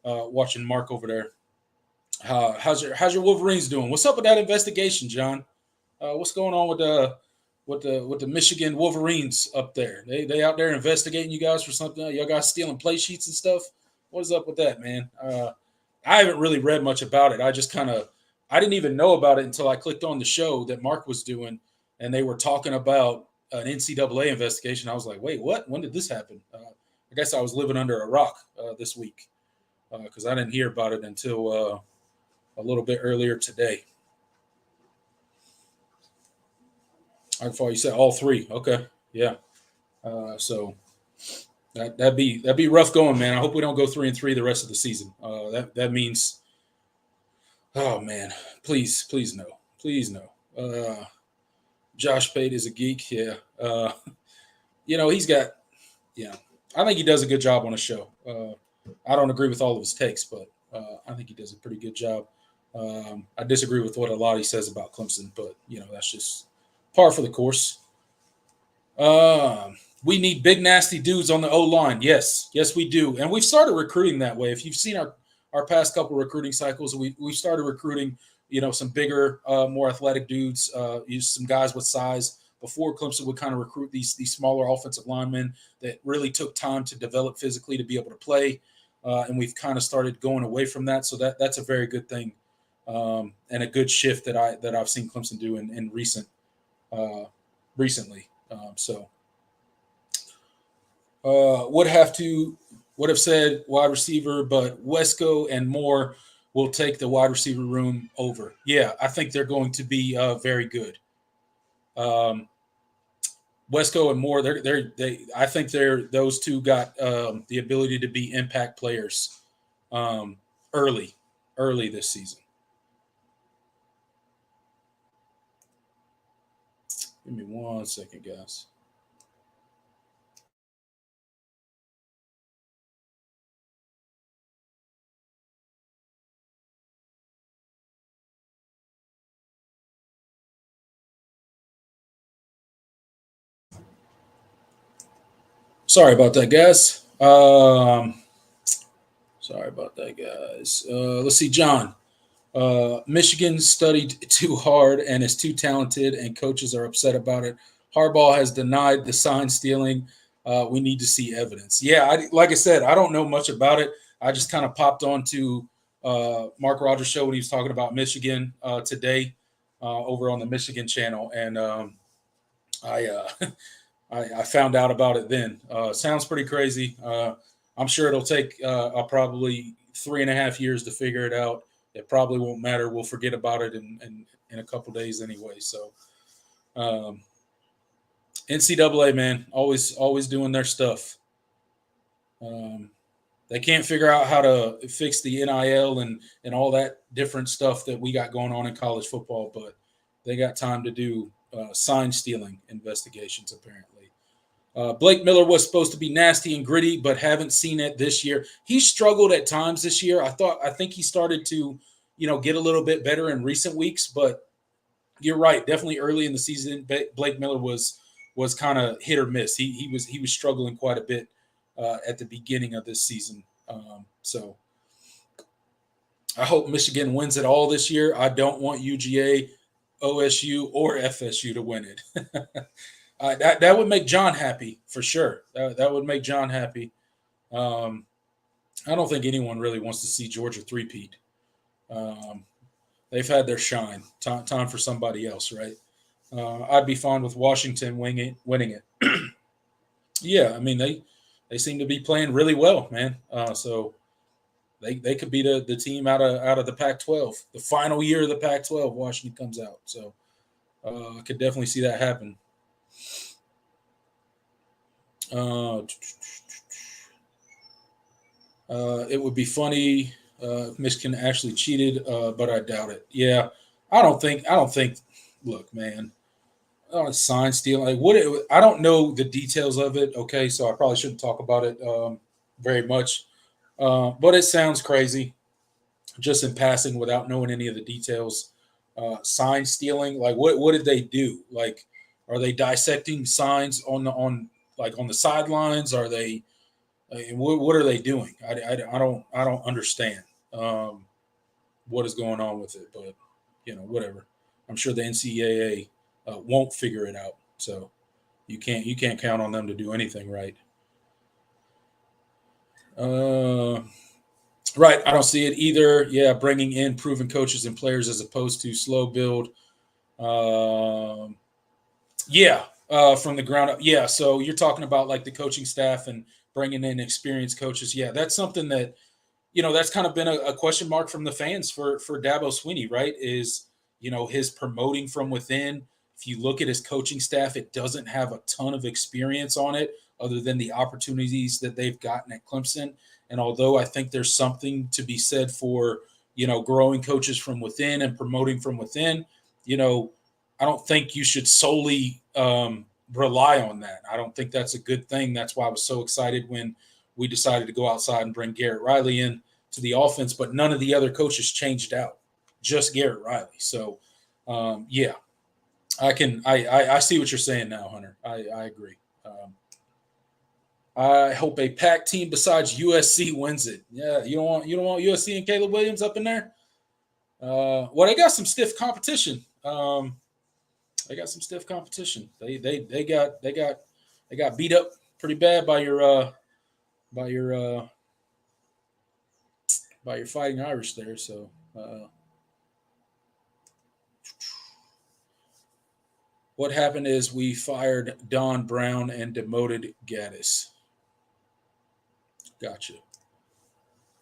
watching Mark over there. How's your Wolverines doing? What's up with that investigation, John? What's going on with the Michigan Wolverines up there? They out there investigating you guys for something? Y'all guys stealing play sheets and stuff? What is up with that, man? I haven't really read much about it. I didn't even know about it until I clicked on the show that Mark was doing, and they were talking about an NCAA investigation. I was like, wait, what? When did this happen? I guess I was living under a rock this week because I didn't hear about it until a little bit earlier today. I thought you said all three. Okay, yeah. So that'd be rough going, man. I hope we don't go 3-3 the rest of the season. That means, oh man, please no. Josh Pate is a geek. Yeah. He's got, I think he does a good job on the show. I don't agree with all of his takes, but I think he does a pretty good job. I disagree with what a lot he says about Clemson, but that's just par for the course. We need big, nasty dudes on the O-line. Yes, we do. And we've started recruiting that way. If you've seen our past couple recruiting cycles, we've started recruiting, some bigger, more athletic dudes, some guys with size. Before, Clemson would kind of recruit these smaller offensive linemen that really took time to develop physically to be able to play. And we've kind of started going away from that. So that's a very good thing and a good shift that I've seen Clemson do in recently. Would have said wide receiver, but Wesco and Moore will take the wide receiver room over. Yeah, I think they're going to be very good. Wesco and Moore, I think those two got the ability to be impact players early this season. Give me 1 second, guys. Sorry about that, guys. Let's see, John. Michigan studied too hard and is too talented, and coaches are upset about it. Harbaugh has denied the sign stealing. We need to see evidence. Yeah, like I said, I don't know much about it. I just kind of popped onto Mark Rogers' show when he was talking about Michigan today over on the Michigan channel, and I found out about it then. Sounds pretty crazy. I'm sure it'll take probably 3.5 years to figure it out. it probably won't matter. We'll forget about it in a couple days anyway. So, NCAA, man, always doing their stuff. They can't figure out how to fix the NIL and all that different stuff that we got going on in college football, but they got time to do sign stealing investigations, apparently. Blake Miller was supposed to be nasty and gritty, but haven't seen it this year. He struggled at times this year. I think he started to, get a little bit better in recent weeks, but you're right. Definitely early in the season, Blake Miller was kind of hit or miss. He was struggling quite a bit at the beginning of this season. So I hope Michigan wins it all this year. I don't want UGA, OSU, or FSU to win it. That would make John happy for sure. That would make John happy. I don't think anyone really wants to see Georgia three-peat. They've had their shine. Time for somebody else, right? I'd be fine with Washington winning it. Yeah, I mean they seem to be playing really well, man. So they could be the team out of the Pac-12. The final year of the Pac-12, Washington comes out. So I could definitely see that happen. It would be funny if Michigan actually cheated, but I doubt it. Yeah, I don't think. Look, man, sign stealing. I don't know the details of it. Okay, so I probably shouldn't talk about it very much. But it sounds crazy, just in passing, without knowing any of the details. Sign stealing, like what did they do? Like, are they dissecting signs on the sidelines? Are they? What are they doing? I don't understand what is going on with it, but whatever. I'm sure the NCAA won't figure it out. So you can't count on them to do anything right. Right, I don't see it either. Yeah, bringing in proven coaches and players as opposed to slow build. From the ground up. Yeah, so you're talking about like the coaching staff and bringing in experienced coaches. Yeah, that's something that, that's kind of been a question mark from the fans for Dabo Swinney, right? Is, his promoting from within. If you look at his coaching staff, it doesn't have a ton of experience on it other than the opportunities that they've gotten at Clemson. And although I think there's something to be said for, growing coaches from within and promoting from within, I don't think you should solely rely on that. I don't think that's a good thing. That's why I was so excited when we decided to go outside and bring Garrett Riley in to the offense, but none of the other coaches changed out, just Garrett Riley. So, I see what you're saying now, Hunter. I agree. I hope a Pac team besides USC wins it. Yeah, you don't want USC and Caleb Williams up in there. They got some stiff competition. They got some stiff competition. They got beat up pretty bad by your Fighting Irish there. So what happened is we fired Don Brown and demoted Gaddis. Gotcha.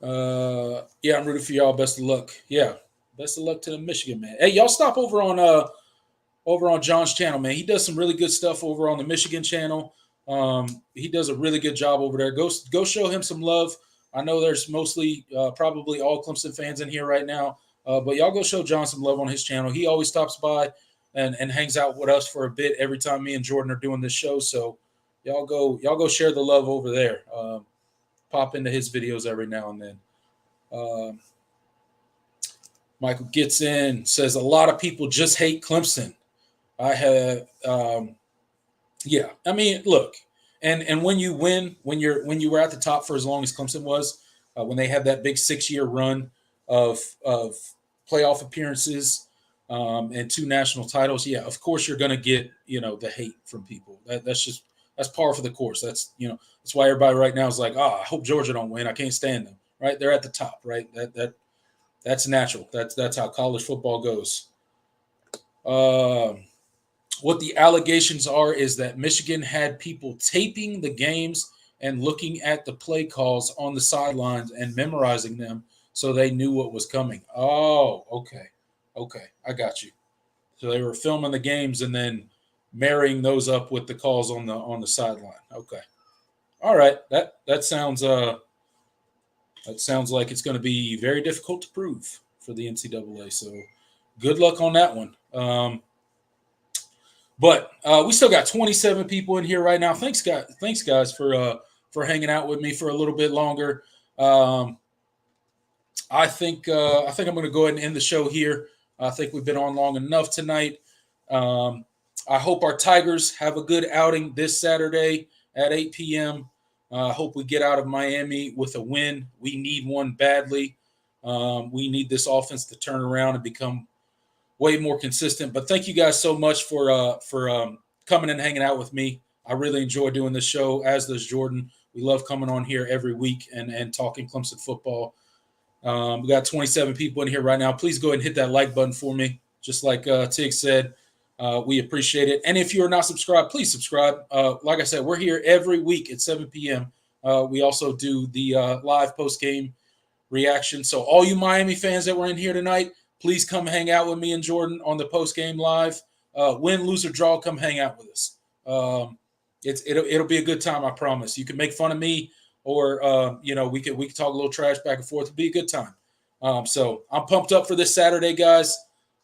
I'm rooting for y'all. Best of luck. Yeah, best of luck to the Michigan, man. Hey, y'all stop over on John's channel, man. He does some really good stuff over on the Michigan channel. He does a really good job over there. Go show him some love. I know there's mostly probably all Clemson fans in here right now, but y'all go show John some love on his channel. He always stops by and hangs out with us for a bit every time me and Jordan are doing this show. So y'all go share the love over there. Pop into his videos every now and then. Michael gets in, says a lot of people just hate Clemson. I have, I mean, look, and when you win, when you were at the top for as long as Clemson was, when they had that big 6-year run of playoff appearances and 2 national titles, yeah, of course you're going to get the hate from people. That's par for the course. That's that's why everybody right now is like, I hope Georgia don't win. I can't stand them. Right, they're at the top. Right, that's natural. That's how college football goes. What the allegations are is that Michigan had people taping the games and looking at the play calls on the sidelines and memorizing them so they knew what was coming. Oh, okay, I got you. So they were filming the games and then marrying those up with the calls on the sideline. Okay, all right. That sounds like it's going to be very difficult to prove for the NCAA. So good luck on that one. But we still got 27 people in here right now. Thanks, guys, for hanging out with me for a little bit longer. I think I'm going to go ahead and end the show here. I think we've been on long enough tonight. I hope our Tigers have a good outing this Saturday at 8 p.m. I hope we get out of Miami with a win. We need one badly. We need this offense to turn around and become way more consistent. But thank you guys so much for coming and hanging out with me. I really enjoy doing this show, as does Jordan. We love coming on here every week and talking Clemson football. We got 27 people in here right now. Please go ahead and hit that like button for me. Just like Tig said, we appreciate it. And if you are not subscribed, please subscribe. Like I said, we're here every week at 7 p.m. We also do the live post-game reaction. So all you Miami fans that were in here tonight, please come hang out with me and Jordan on the post-game live. Win, lose, or draw, come hang out with us. It'll be a good time, I promise. You can make fun of me, or we could talk a little trash back and forth. It'll be a good time. So I'm pumped up for this Saturday, guys.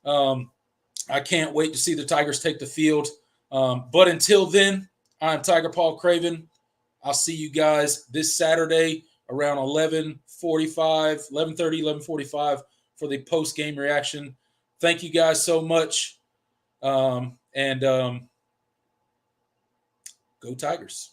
I can't wait to see the Tigers take the field. But until then, I'm Tiger Paul Craven. I'll see you guys this Saturday around 11:30, 11:45 for the post-game reaction. Thank you guys so much. Go Tigers.